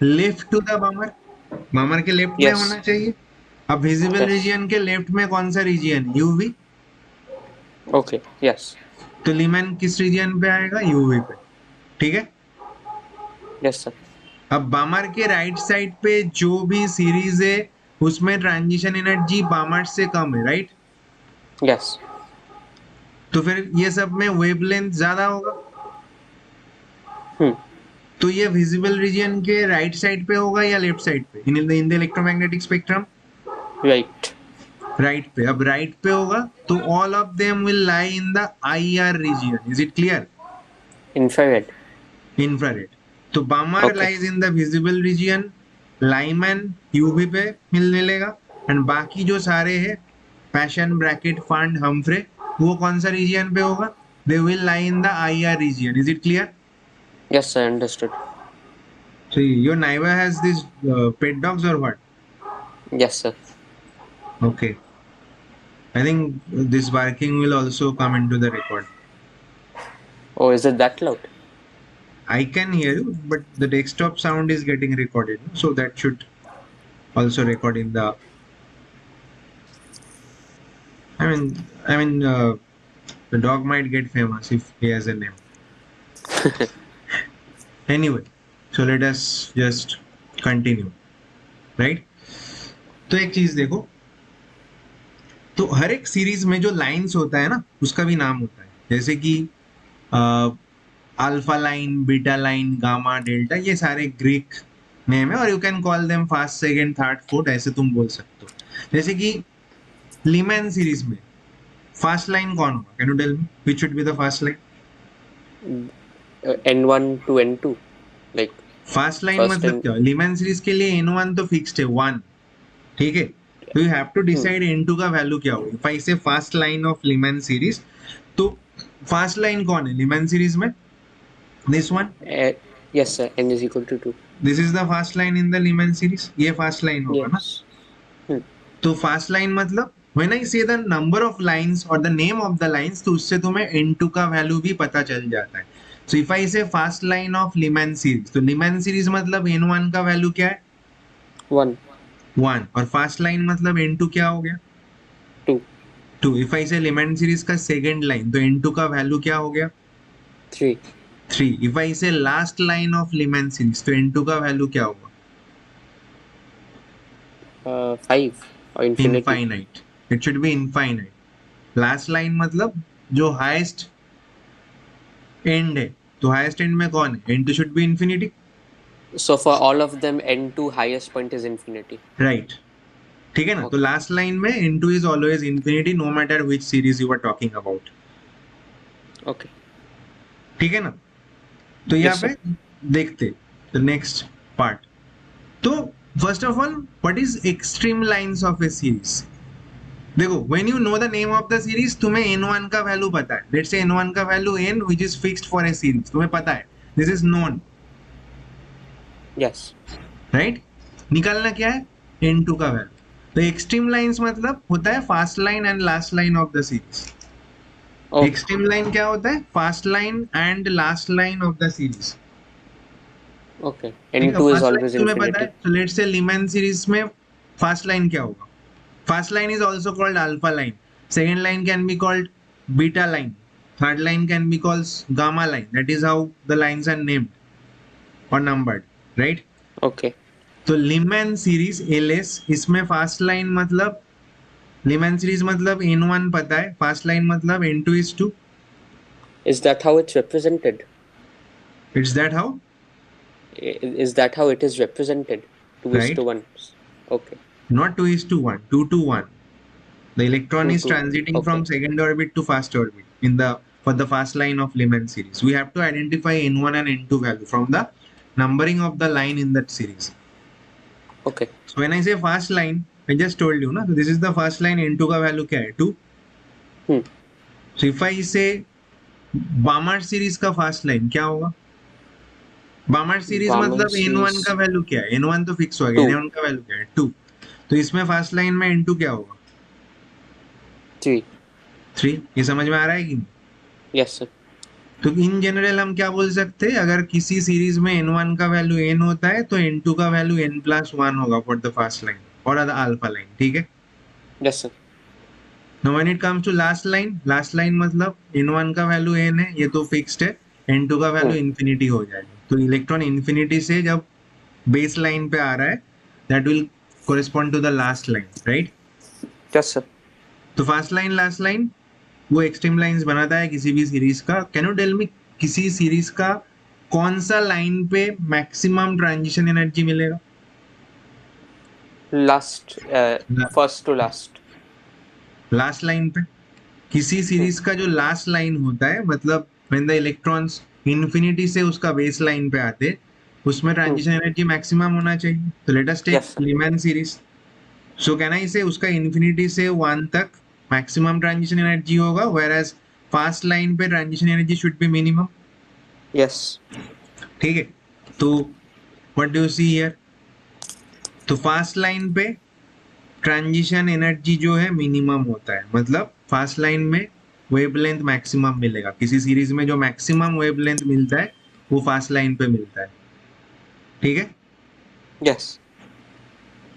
left to the Balmer. Balmer के लेफ्ट में Yes. होना चाहिए. अब विजिबल Yes. रीजियन के लेफ्ट में कौन सा रीजियन? यूवी. Okay. Yes. तो लीमैन किस रीजियन पे आएगा? यूवी पे. ठीक है? Yes, sir. अब बामर के राइट साइड पे जो भी सीरीज है उसमें ट्रांजिशन एनर्जी बामर से कम है, राइट? Yes. तो फिर ये सब में वेवलेंथ ज्यादा होगा. तो ये विजिबल रीजन के राइट साइड पे होगा या लेफ्ट साइड पे in the electromagnetic spectrum? Right. Right पे. अब राइट पे होगा तो all of them will lie in the IR region. Is it clear? Infrared. Infrared. तो Balmer Okay. Lies in the visible region, Lyman UV पे मिलेगा, and बाकी जो सारे हैं पैशन, ब्रैकेट, फंड, हम्फ्रे, वो कौन सा रीजन पे होगा? They will lie in the IR region. Is it clear? Yes, I understood. So your neighbor has these pet dogs or what? Yes, sir. Okay. I think this barking will also come into the record. Oh, is it that loud? I can hear you, but the desktop sound is getting recorded, so that should also record in the, the dog might get famous if he has a name. Anyway, so let us just continue, right? तो एक चीज देखो, तो हर एक series में जो lines होता है ना, उसका भी नाम होता है, जैसे कि alpha line, beta line, gamma, delta, ये सारे ग्रीक नेम है, और you can call them first, second, third, fourth, ऐसे तुम बोल सकते हो। जैसे कि लीमैन सीरीज में फर्स्ट लाइन कौन होगा? Can you tell me which should be the first line? N1 to N2, like first line first मतलब and क्या? लीमैन सीरीज के लिए N1 तो फिक्स्ड है, 1, ठीक है? तो you have to hmm, decide N2 का वैल्यू क्या होगा। If I say first line of Lyman series, तो फर्स्ट लाइन कौन है लीमैन सीरीज में? This one, yes sir, N is equal to 2. This is the first line in the Lyman series, ये first line होगा ना। Yes. Hmm. तो first line मतलब when I say the number of lines और the name of the lines, तो उससे तुम्हें N2 का वैल्यू भी पता चल जाता है। सो इफ आई से fast line of Lyman series, तो लीमैन सीरीज मतलब N1 का वैल्यू क्या है? 1, 1। और फास्ट लाइन मतलब N2 क्या हो गया? 2, 2। इफ आई से लीमैन सीरीज का सेकेंड लाइन, तो N2 का वैल्यू क्या हो गया? 3, 3। इफ आई से last line of Lyman series, तो N2 का वैल्यू क्या होगा? 5 or infinity. Infinite, it should be infinite. Last line मतलब जो हाईएस्ट एंड है, तो हाईएस्ट एंड में कौन है? N2 should be infinity, So for all of them, N2 highest point is infinity. Right? ठीक है ना? तो Okay. लास्ट लाइन में N2 is always infinity, no matter which series you are talking about, Okay. ठीक है ना? तो यहाँ Yes पे sir. देखते द नेक्स्ट पार्ट। तो first of all, what is extreme lines of a series? देखो, when you know the name of the series, तुम्हें N1 का वैल्यू पता है, लेट्स से N1 का value N which is fixed for a series, तुम्हें पता है, this is known, Yes. Right? निकालना क्या है? N2 का वैल्यू। तो एक्सट्रीम लाइंस मतलब होता है fast line and last line of the series. Okay. Extreme line क्या होता है? Fast line and last line of the series. Okay. ठीक है, N2 is first line always तुम्हें पता है, infinity. तो लेट्स से लीमैन सीरीज में फर्स्ट लाइन क्या होगा? First line is also called alpha line. Second line can be called beta line. Third line can be called gamma line. That is how the lines are named or numbered, right? Okay. तो Lyman series LS, इसमें fast line मतलब Lyman series मतलब N1 पता है, fast line मतलब N2 is 2. Is that how it's represented? It's that how, Is that how it is represented? 2 is right? to 1. Okay. Not 2 is to 1, 2 to 1. The electron 2 is to. transiting from Okay. second orbit to first orbit in the for the fast line of Lyman series. We have to identify N1 and N2 value from the numbering of the line in that series. Okay. So when I say fast line, I just told you ना, so this is the first line, N2 का value क्या है? 2. Hmm. So if I say Balmer series का fast line क्या होगा? Balmer series Balmer मतलब N1 का series value क्या है? N1 तो फिक्स हो गया, 2, N1 का value क्या है? 2. तो इसमें फर्स्ट लाइन में N2 क्या होगा? 3. 3। ये समझ में आ रहा है कि नहीं? Yes sir. तो इन जनरल हम क्या बोल सकते हैं, अगर किसी सीरीज में N1 का वैल्यू N होता है, तो N2 का वैल्यू N+1 होगा फॉर द फर्स्ट लाइन और द अल्फा लाइन, ठीक है? Yes sir. Now when it comes to last line मतलब N1 का वैल्यू N है, ये तो फिक्स्ड है, N2 का वैल्यू Hmm. इन्फिनिटी हो जाएगा। तो इलेक्ट्रॉन इन्फिनिटी से जब बेस लाइन पे आ रहा है, that will correspond to the last line, right? Yes sir. तो फर्स्ट लाइन, लास्ट लाइन वो एक्सट्रीम लाइंस बनाता है किसी भी सीरीज का। कैन यू टेल मी किसी सीरीज का कौन सा लाइन पे मैक्सिमम ट्रांजिशन एनर्जी मिलेगा? Last. First to last. Last line पे। किसी Hmm. सीरीज का जो लास्ट लाइन होता है, मतलब व्हेन द इलेक्ट्रॉन्स इन्फिनिटी से उसका बेस लाइन पे आते, उसमें Hmm. ट्रांजिशन एनर्जी मैक्सिमम होना चाहिए। तो let us take Yes sir. Lyman series. So can I say उसका इन्फिनिटी से 1 तक मैक्सिमम ट्रांजिशन एनर्जी होगा, वेयर एज फास्ट लाइन पे transition energy should be minimum, Yes. ठीक है? तो what do you see here? तो फास्ट लाइन पे ट्रांजिशन एनर्जी जो है मिनिमम होता है, मतलब फास्ट लाइन में वेवलेंथ मैक्सिमम मिलेगा। किसी सीरीज में जो मैक्सिमम वेवलेंथ मिलता है, वो फास्ट लाइन पे मिलता है, ठीक है? Yes.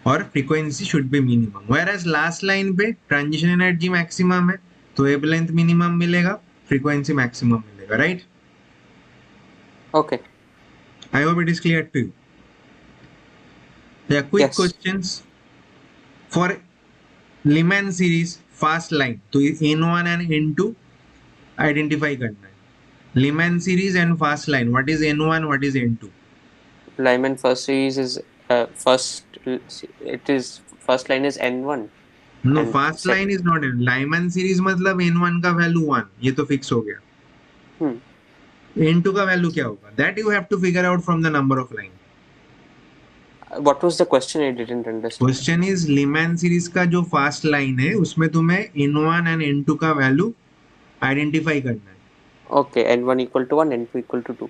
और frequency should be minimum. Whereas last line पे ट्रांजिशन एनर्जी मैक्सिमम है, तो वेवलेंथ मिनिमम मिलेगा, फ्रीक्वेंसी मैक्सिमम मिलेगा, right? Okay. I hope it is clear to you. Quick Yes. Questions for Lyman series first line, तो N1 and N2 identify करना है। Lyman series and first line, what is N1, what is N2? Lyman first series is it is first line is N1 no, and first sec line is not an Lyman series, मतलब N1 का value 1, ये तो fix हो गया। hmm. N2 का value क्या होगा, that you have to figure out from the number of line. What was the question? I didn't understand. Question is Lyman series का जो फास्ट लाइन है उसमें तुम्हें N1 एंड N2 का वैल्यू आइडेंटिफाई करना है, Okay, N1 equal to 1, N2 equal to 2.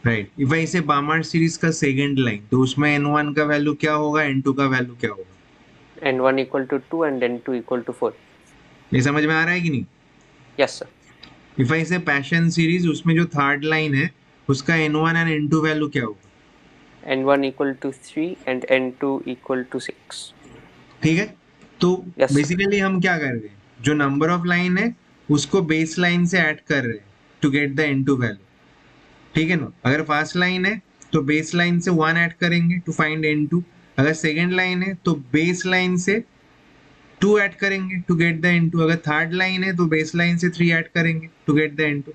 Right? If I से बामार्ट series का सेकंड लाइन, तो उसमें N1 का वैल्यू क्या होगा, N2 का वैल्यू क्या होगा? N1 equal to 2 and N2 equal to 4. ये समझ में आ रहा है कि नहीं? Yes, sir. इफ आई से पैशन सीरीज, उसमें जो थर्ड लाइन है उसका N1 एंड N2 वैल्यू क्या होगा? N1 equal to 3 and N2 equal to 6. ठीक है, तो Yes, sir. बेसिकली हम क्या कर रहे हैं, जो नंबर ऑफ लाइन है उसको बेस लाइन से ऐड कर रहे हैं to get the N2 value, ठीक है ना? अगर फास्ट लाइन है तो बेस लाइन से 1 ऐड करेंगे टू फाइंड N2, अगर सेकेंड लाइन है तो बेस लाइन से 2 ऐड करेंगे टू गेट द N2, अगर थर्ड लाइन है तो बेस लाइन से 3 ऐड करेंगे टू गेट द N2,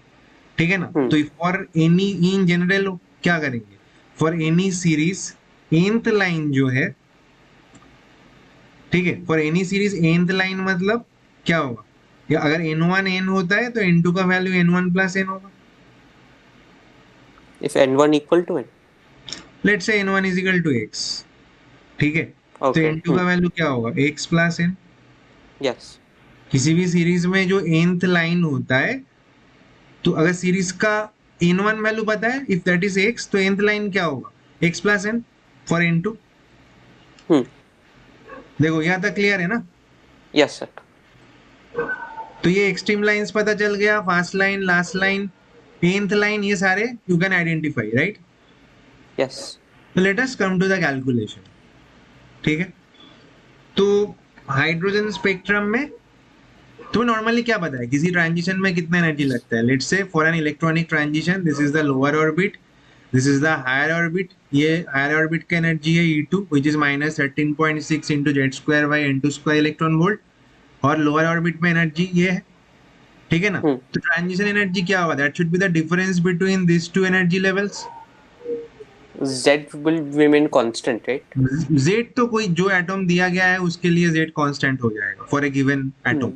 ठीक है ना? तो फॉर एनी, इन जनरल क्या करेंगे, for any series nth line जो है, ठीक है, for any series nth line मतलब क्या होगा, या अगर N1 n होता है तो N2 का वैल्यू N1 प्लस n होगा। If N1 equal to N. Let's say N1 is equal to x, ठीक है, तो Okay. N2 का वैल्यू क्या होगा, x प्लस n। Yes. किसी भी सीरीज में जो nth लाइन होता है, तो अगर सीरीज का N1 वैल्यू पता है, इफ दैट इज x, तो nth लाइन क्या होगा, x plus n for N2। देखो यहाँ तक क्लियर है ना? Yes, sir. तो ये एक्सट्रीम लाइंस पता चल गया, first line, last line, nth line, ये सारे you can identify, right? Yes. तो let us come to the calculation, ठीक है? तो हाइड्रोजन स्पेक्ट्रम में तुम्हें नॉर्मली क्या पता है, किसी ट्रांजिशन में कितना एनर्जी लगता है? Let's say for an electronic transition, this is the lower orbit, this is the higher orbit, ये हायर ऑर्बिट का एनर्जी है E2 which is -13.6 into Z² electron volt, और लोअर ऑर्बिट में एनर्जी ये है, ठीक है ना? तो ट्रांजिशन एनर्जी क्या होगा, that should be the difference between this two energy levels. Z will remain constant, right? Z तो कोई जो एटम दिया गया है उसके लिए Z कांस्टेंट हो जाएगा for a given atom,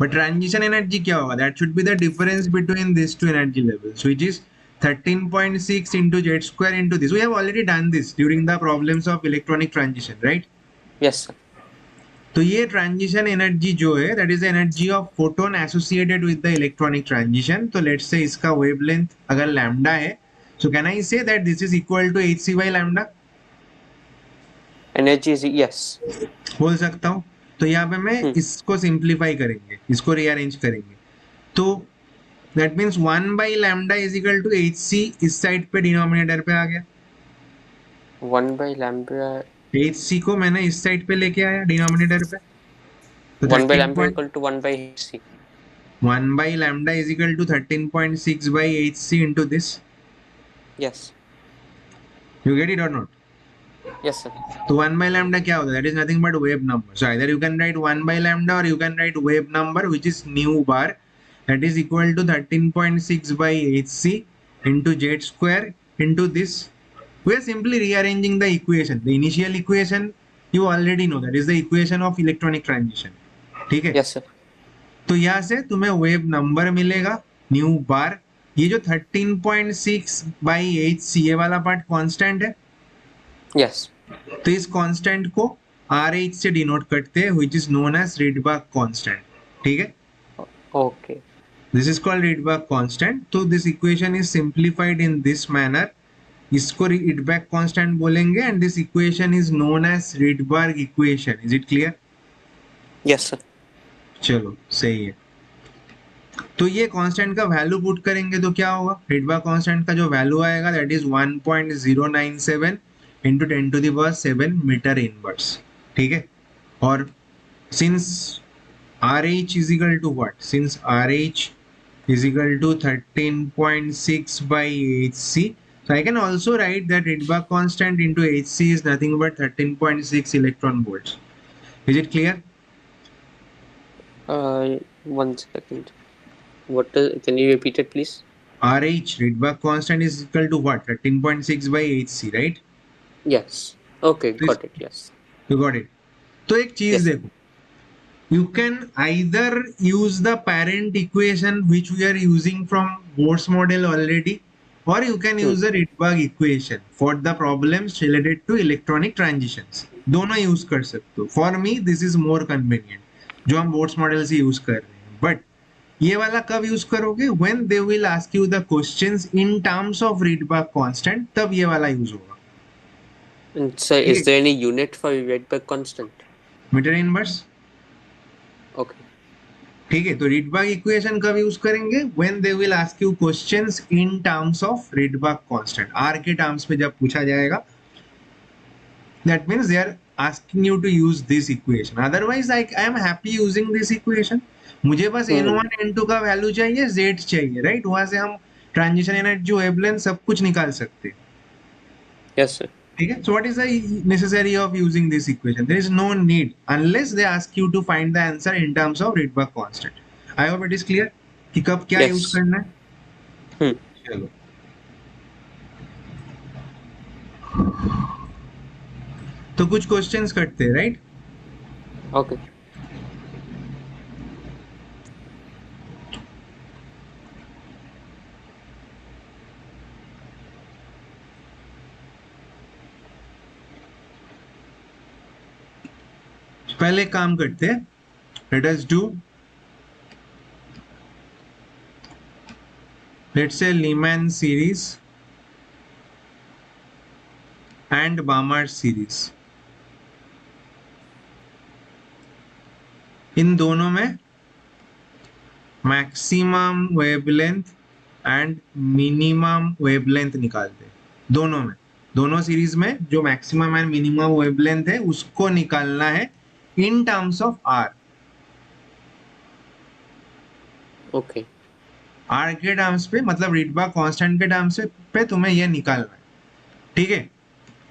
but transition energy क्या होगा, that should be the difference between this two energy levels which is 13.6 into Z² into this. We have already done this during the problems of electronic transition, right? Yes, sir. तो ये transition energy जो है, that is energy of photon associated with the electronic transition. तो let's say इसका wavelength अगर lambda है, so can I say that this is equal to hc by lambda? Energy is yes. बोल सकता हूँ। तो यहाँ पे मैं इसको सिंप्लीफाई करेंगे, इसको रीअरेंज करेंगे, तो that means 1 by lambda is equal to hc, इस साइड पे डिनोमिनेटर पे आ गया, 1 by lambda. hc को मैंने इस साइड पे लेके आया डिनोमिनेटर पे, तो 1 by lambda equal to 1 by hc. 1 by lambda is equal to 13.6 by hc into this. Yes. You get it or not? Yes, sir. तो 1 by lambda क्या होता है, that is nothing but wave number. So either you can write 1 by lambda or you can write wave number which is nu bar, that is equal to 13.6 by hc into Z² into this. We are simply rearranging the equation. The initial equation you already know, that is the equation of electronic transition. ठीक है? Yes, sir. तो यहाँ से तुम्हें wave number मिलेगा new बार, ये जो 13.6 by hc ये वाला पार्ट कांस्टेंट है, Yes. तो इस कांस्टेंट को RH से डिनोट करते हैं which is known as Rydberg constant, ठीक है? Okay. This is called Rydberg constant. तो this equation is simplified in this manner, इसको रिडबर्ग कांस्टेंट बोलेंगे and this equation is known as Rydberg equation. Is it clear? Yes, sir. चलो सही है। तो ये कांस्टेंट का वैल्यू पुट करेंगे तो क्या होगा, रिडबर्ग कांस्टेंट का जो वैल्यू आएगा that is 1.097 into 10 to the power 7 metre inverse. ठीक है, और since RH is equal to what? Since RH is equal to 13.6 by HC, so I can also write that Rydberg constant into HC is nothing but 13.6 electron volts. Is it clear? One second. Can you repeat it, please? RH, Rydberg constant, is equal to what? 13.6 by HC, right? Yes. Okay, So got it. Yes. you got it. तो एक चीज Yes. देखो, you can either use the parent equation which we are using from Bohr's model already, or you can Hmm. use the Rydberg equation for the problems related to electronic transitions. दोनों use कर सकते हो. For me this is more convenient जो हम Bohr's model से use कर रहे हैं. But ये वाला कब यूज करोगे? When they will ask you the questions in terms of Rydberg constant, तब ये वाला यूज होगा. And so, ठीक is है, there any unit for Rydberg constant? Metre inverse. Okay. ठीक है, तो Rydberg इक्वेशन कब यूज करेंगे? When they will ask you questions in terms of Rydberg constant. R के टर्म्स में जब पूछा जाएगा, that means they are asking you to use this equation. Otherwise I am happy using this equation. मुझे बस Hmm. n1 n2 का value चाहिए, z चाहिए, राइट? वहां से हम ट्रांजिशन एनर्जी, वेवलेंथ सब कुछ निकाल सकते हैं. Yes, sir. ठीक है, so what is the necessary of using this equation? There is no need unless they ask you to find the answer in terms of Rydberg constant. I hope it is clear कि कब क्या use Yes. करना है. Hmm. चलो, तो कुछ questions करते हैं, राइट? Okay. पहले काम करते हैं. Let us do, let's say Lyman series and Balmer series. इन दोनों में maximum wavelength and minimum wavelength निकालते हैं. दोनों में, दोनों सीरीज में जो मैक्सिमम एंड मिनिमम वेवलेंथ है उसको निकालना है in terms of R. Okay. R के टर्म्स पे, मतलब Rydberg कांस्टेंट के टर्म्स पे तुम्हें ये निकालना है. ठीक है,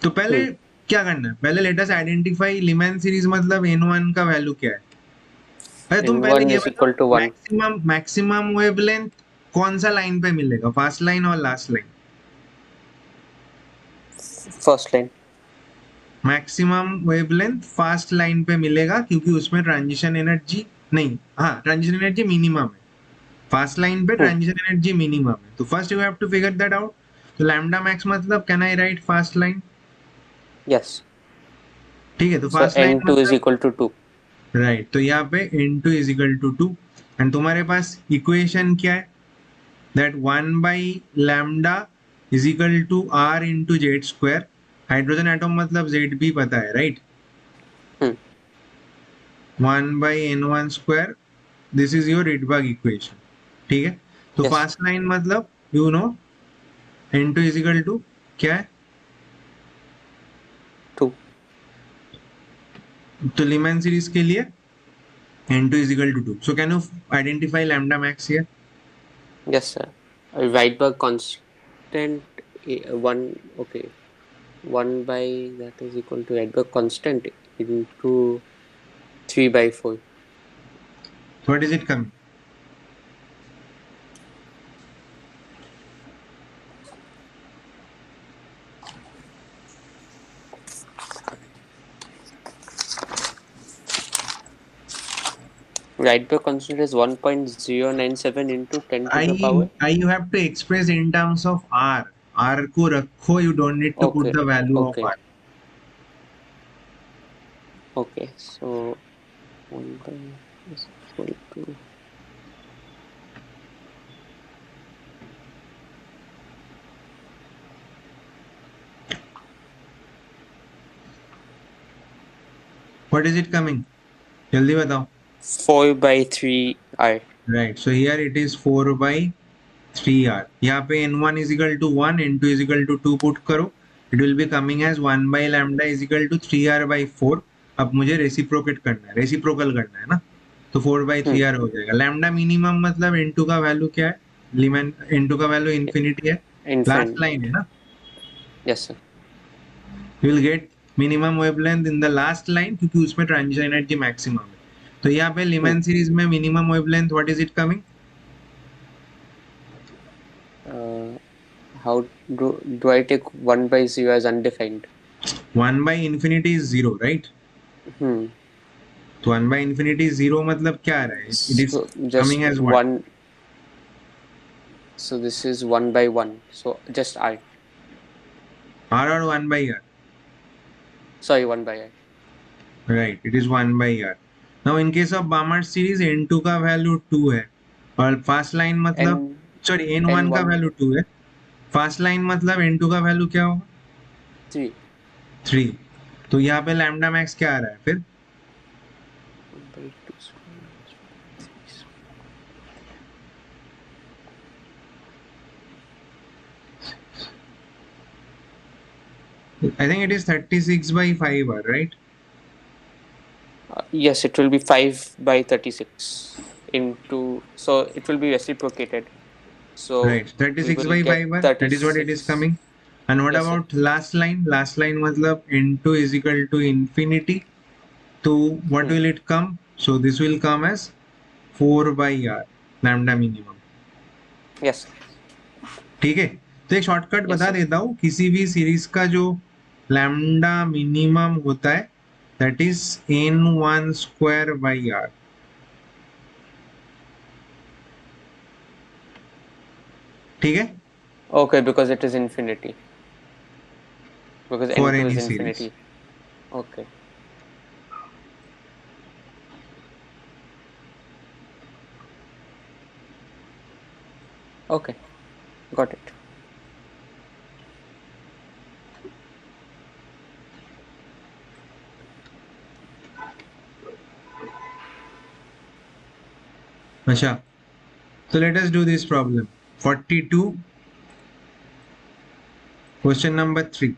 तो पहले Hmm. क्या करना है? पहले let us identify Lehmann series, मतलब n1 का वैल्यू क्या है. अरे तुम पहले N1 ये is बताओ, equal to 1. मैक्सिमम वेवलेंथ कौन सा लाइन पे मिलेगा, फर्स्ट लाइन और last line? First line. Maximum wavelength first line पे मिलेगा क्योंकि उसमें ट्रांजिशन एनर्जी नहीं, हाँ ट्रांजिशन एनर्जी मिनिमम है. फर्स्ट लाइन पे Hmm. ट्रांजिशन एनर्जी मिनिमम है, तो first you have to figure that out. तो लैम्डा मैक्स मतलब, can I write first line? Yes. ठीक है, तो So first line N2 is मतलब, equal to 2. राइट, तो यहाँ पे n2 is equal to 2. And तुम्हारे पास इक्वेशन क्या है? That 1 by lambda is equal to r into Z square. Hydrogen atom मतलब जेड भी पता है, right? Hmm. 1 by n1 square, this is your Rydberg equation. ठीक है, तो Yes. फर्स्ट लाइन मतलब you know n2 is equal to क्या है? 2. तो लीमैन सीरीज के लिए n2 is equal to 2. So can you identify lambda max here? Yes, sir. Rydberg constant 1. Okay. 1 by that is equal to Rydberg constant into 3 by 4. What is it coming? Rydberg constant is 1.097 into 10 to the power. You have to express in terms of r. R को रखो, you don't need to put Okay. the value of Okay. r. Okay. So 1 by is equal to What is it coming? जल्दी बताओ. 4 by 3 R. Right. So here it is 4 by 3r. यहाँ पे n1 is equal to 1, n2 is equal to 2 put करो. It will be coming as 1 by lambda is equal to 3r by 4. अब मुझे reciprocate करना है, reciprocal करना है ना, तो 4/3r हो जाएगा। लैम्डा मिनिमम मतलब n2 का वैल्यू क्या है, लिमन n2 का वैल्यू इंफिनिटी है, लास्ट Infinite. लाइन है ना, Yes, sir. You will gate minimum wavelength in the last line क्योंकि उसमें ट्रांजिशन एनर्जी मैक्सिमम है। तो यहाँ पे Hmm. लिमन सीरीज में minimum wavelength what is it coming, Uh, how do I take 1/0 as undefined? 1/infinity is 0 right, Hmm. तो 1/infinity 0 मतलब क्या आ रहा है, it is So coming just as what, one. So this is 1/1. So just I. r और 1/r, Sorry, 1/I. right, it is 1/r. Now in case of Balmer series n2 का value 2 है और fast line मतलब, And sorry n1 का N1 value 2 है, fast line मतलब n2 का value क्या होगा 3. 3, तो यहाँ पे लैम्डा मैक्स क्या आ रहा है फिर, 1/2 square minus 1/3 square. I think it is 36/5r, right? Yes, it will be 5/36 into. So it will be reciprocated. So Right, we will 36 by get 5 bar, that is what it is 36. coming. And what Yes, sir. about last line? Last line matlab n2 is equal to infinity. So what Hmm. will it come? So this will come as 4/r, lambda minimum. Yes, sir. ठीक है, तो एक shortcut Yes, बता sir. देता हूँ, किसी भी series का जो लैम्डा मिनिमम होता है दैट इज n1 square/r, ठीक है, Okay, because it is infinity. Because for N2 any is series. infinity. Okay. Okay. Got it. अच्छा, so let us do this problem 42, question number 3।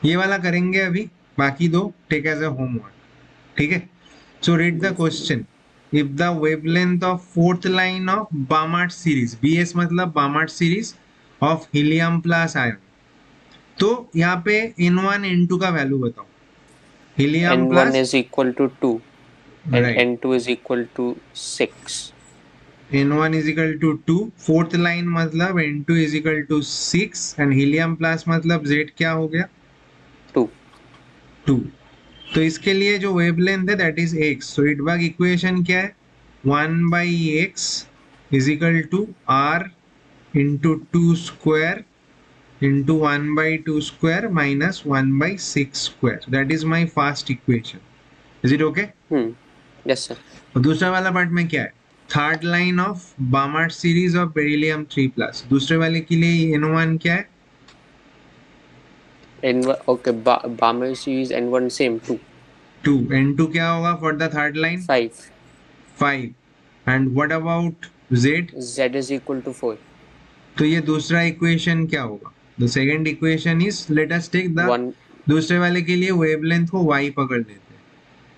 ये वाला करेंगे अभी, बाकी दो टेक एज अ होमवर्क, ठीक है। So read the question, if the wavelength of fourth line of Balmer series, BS मतलब Balmer series of helium plus ion, तो यहाँ पे n1 n2 का वैल्यू बताओ, helium N1 plus, is equal to 2 and right, N2 is equal to 6. n1 is equal to 2, fourth line मतलब n2 is equal to 6 and helium plus मतलब z क्या हो गया 2. 2। तो इसके लिए जो वेवलेंथ है that is x, so Rydberg equation क्या है, 1/x is equal to r into 2 square into 1/2 square minus 1/6 square, that is my first equation, is it okay. Hmm. Yes, sir. और दूसरा वाला पार्ट में क्या है, third line of Balmer series of beryllium 3+, दूसरे वाले के लिए n1 क्या है N1. Okay. Balmer series N1 same 2. 2, n2 क्या होगा for the third line 5. 5, and what about z, Z is equal to 4. तो ये दूसरा इक्वेशन क्या होगा, the second equation is, let us take the 1. दूसरे वाले के लिए वेवलेंथ को y पकड़ लेते हैं,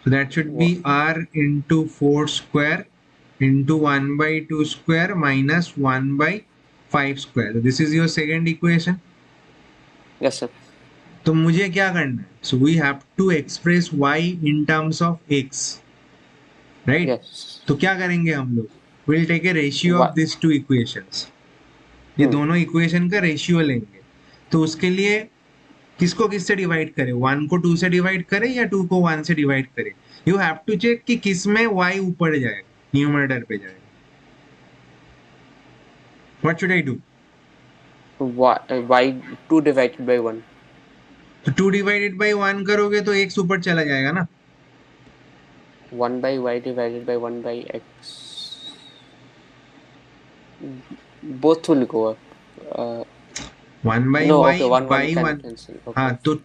so that should be r into 4 square into 1/2 square minus 1/5 square, so this is your second equation। Yes, sir. तो मुझे क्या करना है, so we have to express y in terms of x, right? Yes. तो क्या करेंगे हम लोग, we'll take a ratio of What? these two equations, ये Hmm. दोनों इक्वेशन का रेशियो लेंगे। तो उसके लिए किसको किससे डिवाइड करें, 1 को 2 से डिवाइड करें या 2 को 1 से डिवाइड करें, यू हैव टू चेक कि किस में y ऊपर जाएगा, न्यूमरेटर पे जाएगा। What should I do, Y 2 divided by 1. तो 2 डिवाइडेड बाई 1 करोगे तो x ऊपर चला जाएगा ना, 1 by Y divided by 1 by X. Both will go up. 1 by No, Y okay, 1 1 by can 1, cancel. हाँ Okay. तो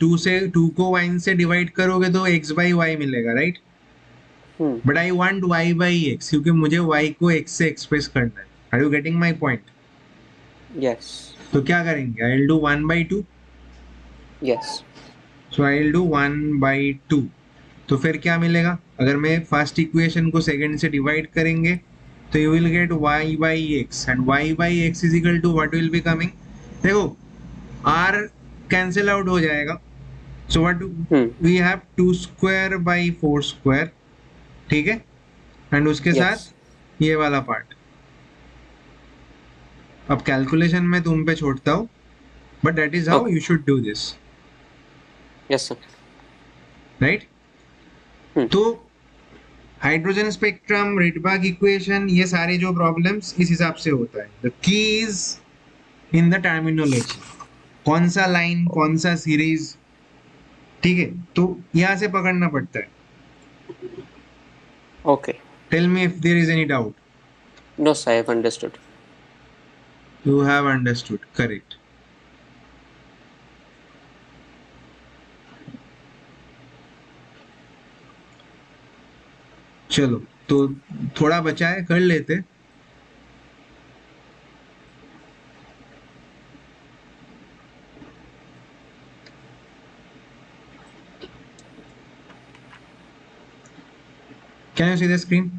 2 को 1 से डिवाइड करोगे तो x बाई वाई मिलेगा, right, Hmm. But I want y by x क्योंकि मुझे y को x से एक्सप्रेस करना है, are you getting my point. Yes. तो क्या करेंगे, I will do 1/2, Yes. So I will do 1/2. तो फिर क्या मिलेगा, अगर मैं फर्स्ट इक्वेशन को सेकंड से डिवाइड करेंगे तो you will get y/x and y/x is equal to what will be coming. देखो r कैंसिल आउट हो जाएगा, सो व्हाट वी हैव 2² / 4², ठीक है, एंड उसके Yes. साथ ये वाला पार्ट. अब कैलकुलेशन में तुम पे छोड़ता हूँ, but that is how Okay. You should do this, Yes, sir. Right. तो हाइड्रोजन स्पेक्ट्रम, रेडबर्ग इक्वेशन, ये सारे जो प्रॉब्लम्स इस हिसाब से होता है. The key is in the terminology, कौन सा लाइन, कौन सा सीरीज, ठीक है, तो यहाँ से पकड़ना पड़ता है. Okay. Tell me if there is any doubt. No, sir, I have understood. You have understood, correct. चलो तो थोड़ा बचा है, कर लेते. Can you see the screen?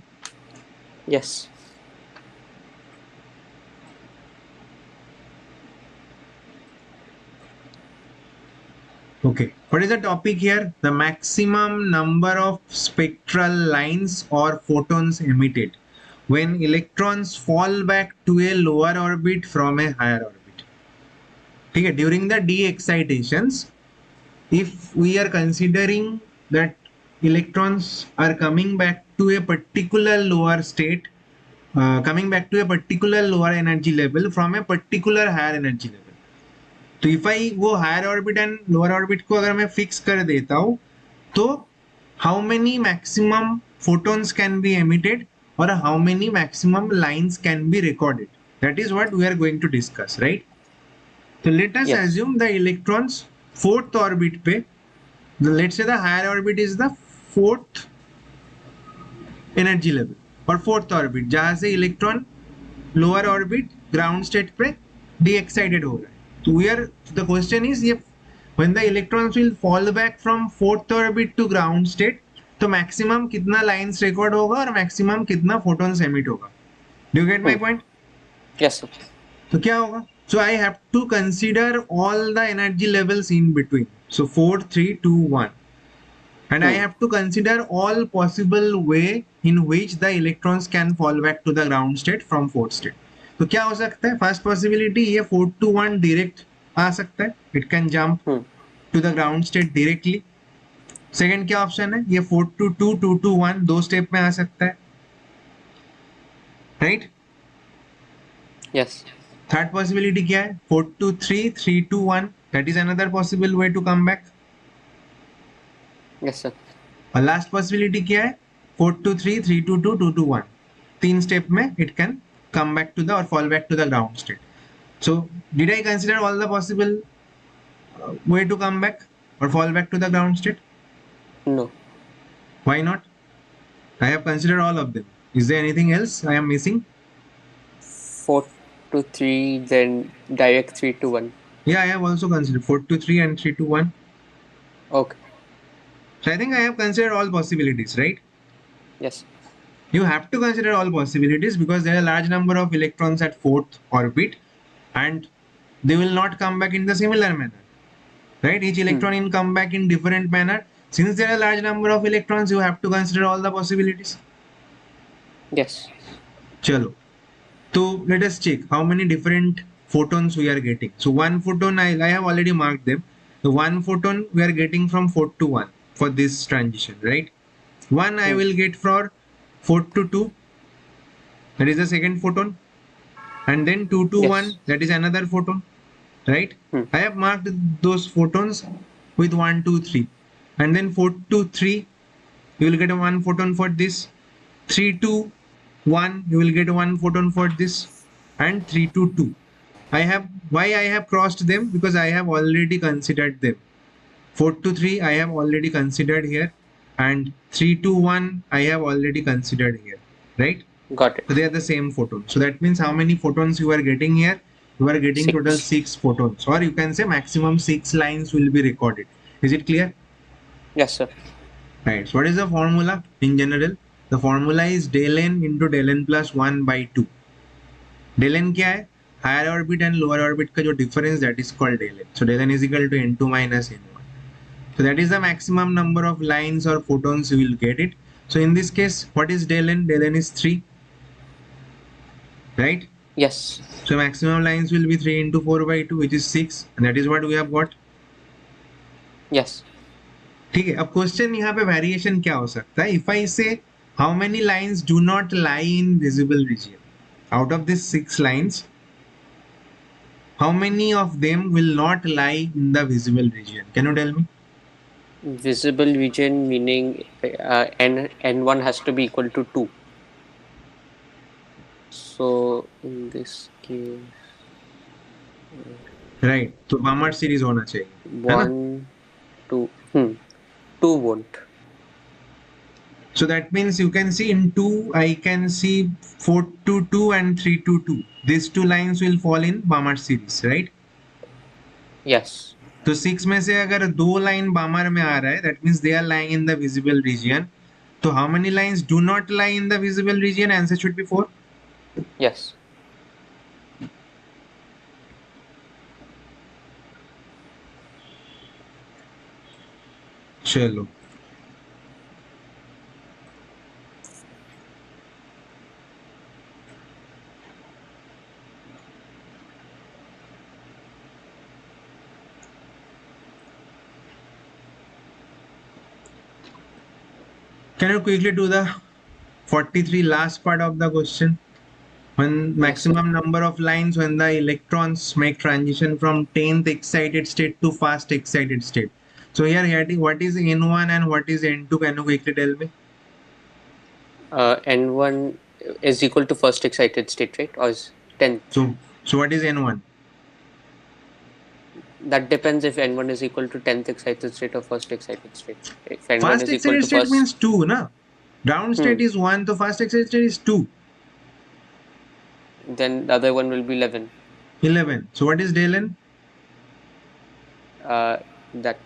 Yes. Okay. What is the topic here? The maximum number of spectral lines or photons emitted when electrons fall back to a lower orbit from a higher orbit. Okay. During the de-excitations, if we are considering that electrons are coming back to a particular lower state, coming back to a particular lower energy level from a particular higher energy level. तो if I वो higher orbit and lower orbit को अगर मैं fix कर देता हूं, तो how many maximum photons can be emitted or how many maximum lines can be recorded, that is what we are going to discuss, right. तो let us Yes. Assume the electrons fourth orbit पे, let's say the higher orbit is the fourth energy level और fourth orbit जहां से electron lower orbit ground state पे D excited हो रहा है. तो we are, the question is, ये when the electrons will fall back from fourth orbit to ground state, तो maximum कितना lines record होगा और maximum कितना photons emit होगा. Do you get my point? Yes, sir. तो क्या होगा? So I have to consider all the energy levels in between. So 4, 3, 2, 1. And I have to consider all possible way in which the electrons can fall back to the ground state from fourth state. तो क्या हो सकता है? First possibility ये 4 to 1 direct आ सकता है, it can jump to the ground state directly. Second क्या ऑप्शन है? ये 4 to 2, 2 to 1 दो स्टेप में आ सकता है, राइट. Yes. थर्ड पॉसिबिलिटी क्या है? 4 to 3, 3 to 1, that is another possible way to come back. Yes, sir. और लास्ट पॉसिबिलिटी क्या है? 4 to 3, 3 to 2, 2 to 1, तीन स्टेप में it can come back to the or fall back to the ground state. So did I consider all the possible way to come back or fall back to the ground state? No. Why not? I have considered all of them. Is there anything else I am missing? 4 to 3, then direct 3 to 1. Yeah, I have also considered 4 to 3 and 3 to 1. Okay. So I think I have considered all possibilities, right? Yes. You have to consider all possibilities because there are a large number of electrons at fourth orbit and they will not come back in the similar manner, right? Each electron will come back in different manner. Since there are a large number of electrons, you have to consider all the possibilities. Yes. Chalo. So let us check how many different photons we are getting. So one photon, I have already marked them. The one photon we are getting from 4 to 1 for this transition, right? One I will get for 4 to 2, that is the second photon, and then 2 to Yes. 1, that is another photon, right? I have marked those photons with 1, 2, 3, and then 4 to 3 you will get a 1 photon for this, 3 to 1 you will get 1 photon for this, and 3 to 2. Why I have crossed them? Because I have already considered them. 4 to 3 I have already considered here, and 3 to 1 I have already considered here, right? Got it. So they are the same photon. So that means how many photons you are getting here? You are getting 6. total 6 photons, or you can say maximum 6 lines will be recorded. Is it clear? Yes, sir. Right. So what is the formula in general? The formula is del n into del n plus 1 by 2. Del n क्या है? Higher orbit and lower orbit का जो difference, that is called del n. So del n is equal to n2 minus n1. So that is the maximum number of lines or photons you will get it. So in this case, what is del n? Del n is 3. Right? Yes. So maximum lines will be 3 into 4 by 2, which is 6. And that is what we have got. Yes. ठीक है. अब question यहाँ पे variation क्या हो सकता है? If I से how many lines do not lie in visible region, out of this 6 lines, how many of them will not lie in the visible region? Can you tell me? Visible region meaning n1 has to be equal to 2. So in this case, Right. तो Barmer series होना चाहिए, है ना? 1 2 2 won't. So that means you can see in 2 I can see 4 to 2 and 3 to 2. These two lines will fall in Barmer series, right? Yes. तो 6 में से अगर 2 line Barmer में आ रहा है, that means they are lying in the visible region. So how many lines do not lie in the visible region? Answer should be 4. Yes. चलो. Can you quickly do the 43 last part of the question? When maximum number of lines when the electrons make transition from 10th excited state to fast excited state. So here what is N1 and what is N2? Can you quickly tell me? N1 is equal to first excited state, right? Or is 10th? So what is N1? That depends if N1 is equal to 10th excited state or first excited state. If N1 Fast is equal excited to state first, means 2, na? Ground state is 1, so fast excited state is 2. then the other one will be 11. 11. So what is del n? That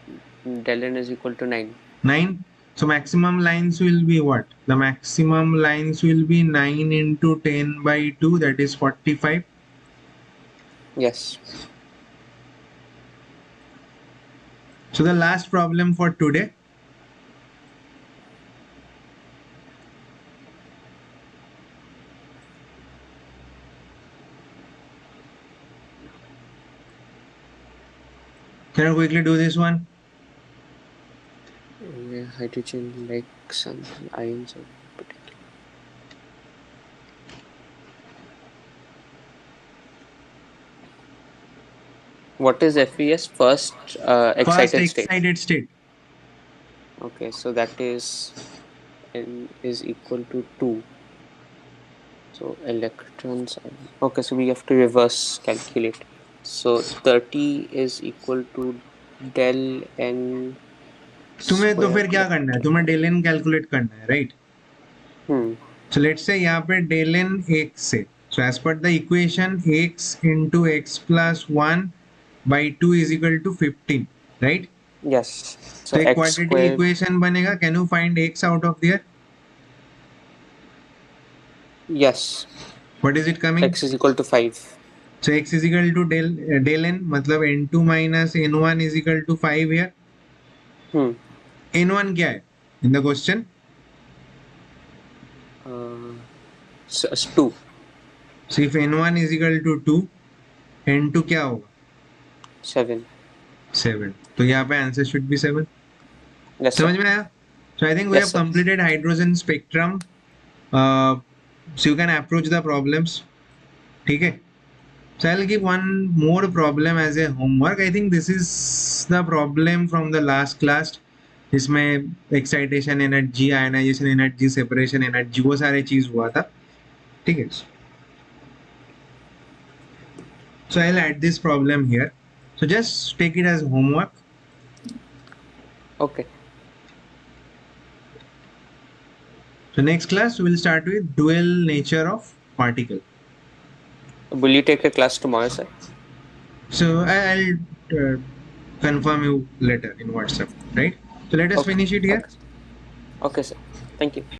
del n is equal to 9. 9. So maximum lines will be what? The maximum lines will be 9 into 10 by 2, that is 45. Yes. So the last problem for today. Can you quickly do this one? Hydrogen like some ions of particular. What is FES? First excited state. Excited state. Okay, so that is n is equal to 2. So electrons. Okay, so we have to reverse calculate. So 30 is equal to del n. तुम्हें तो फिर क्या करना है? तुम्हें del n calculate करना है, right? So let's say यहाँ पे del n x से. So as per the equation, x into x plus 1 by 2 is equal to 15, right? Yes. So एक quadratic equation बनेगा. Can you find x out of there? Yes. What is it coming? X is equal to 5. So x is equal to del n, मतलब n2 minus n1 is equal to 5 here. n1 क्या है in the question? So 2. So if n1 is equal to 2, n2 क्या होगा? 7. 7. तो यहाँ पे answer should be 7. Yes, समझ में आया? So I think we have completed hydrogen spectrum. So you can approach the problems. ठीक है? So I'll give one more problem as a homework. I think this is the problem from the last class. इसमें excitation energy, ionization energy, separation energy, वो सारे चीज हुआ था. ठीक है? So I'll add this problem here. So just take it as homework. Okay. So next class we'll start with dual nature of particle. Will you take a class tomorrow, sir? So I'll confirm you later in WhatsApp, right? So let us Okay. finish it here. Okay. Okay, sir. Thank you.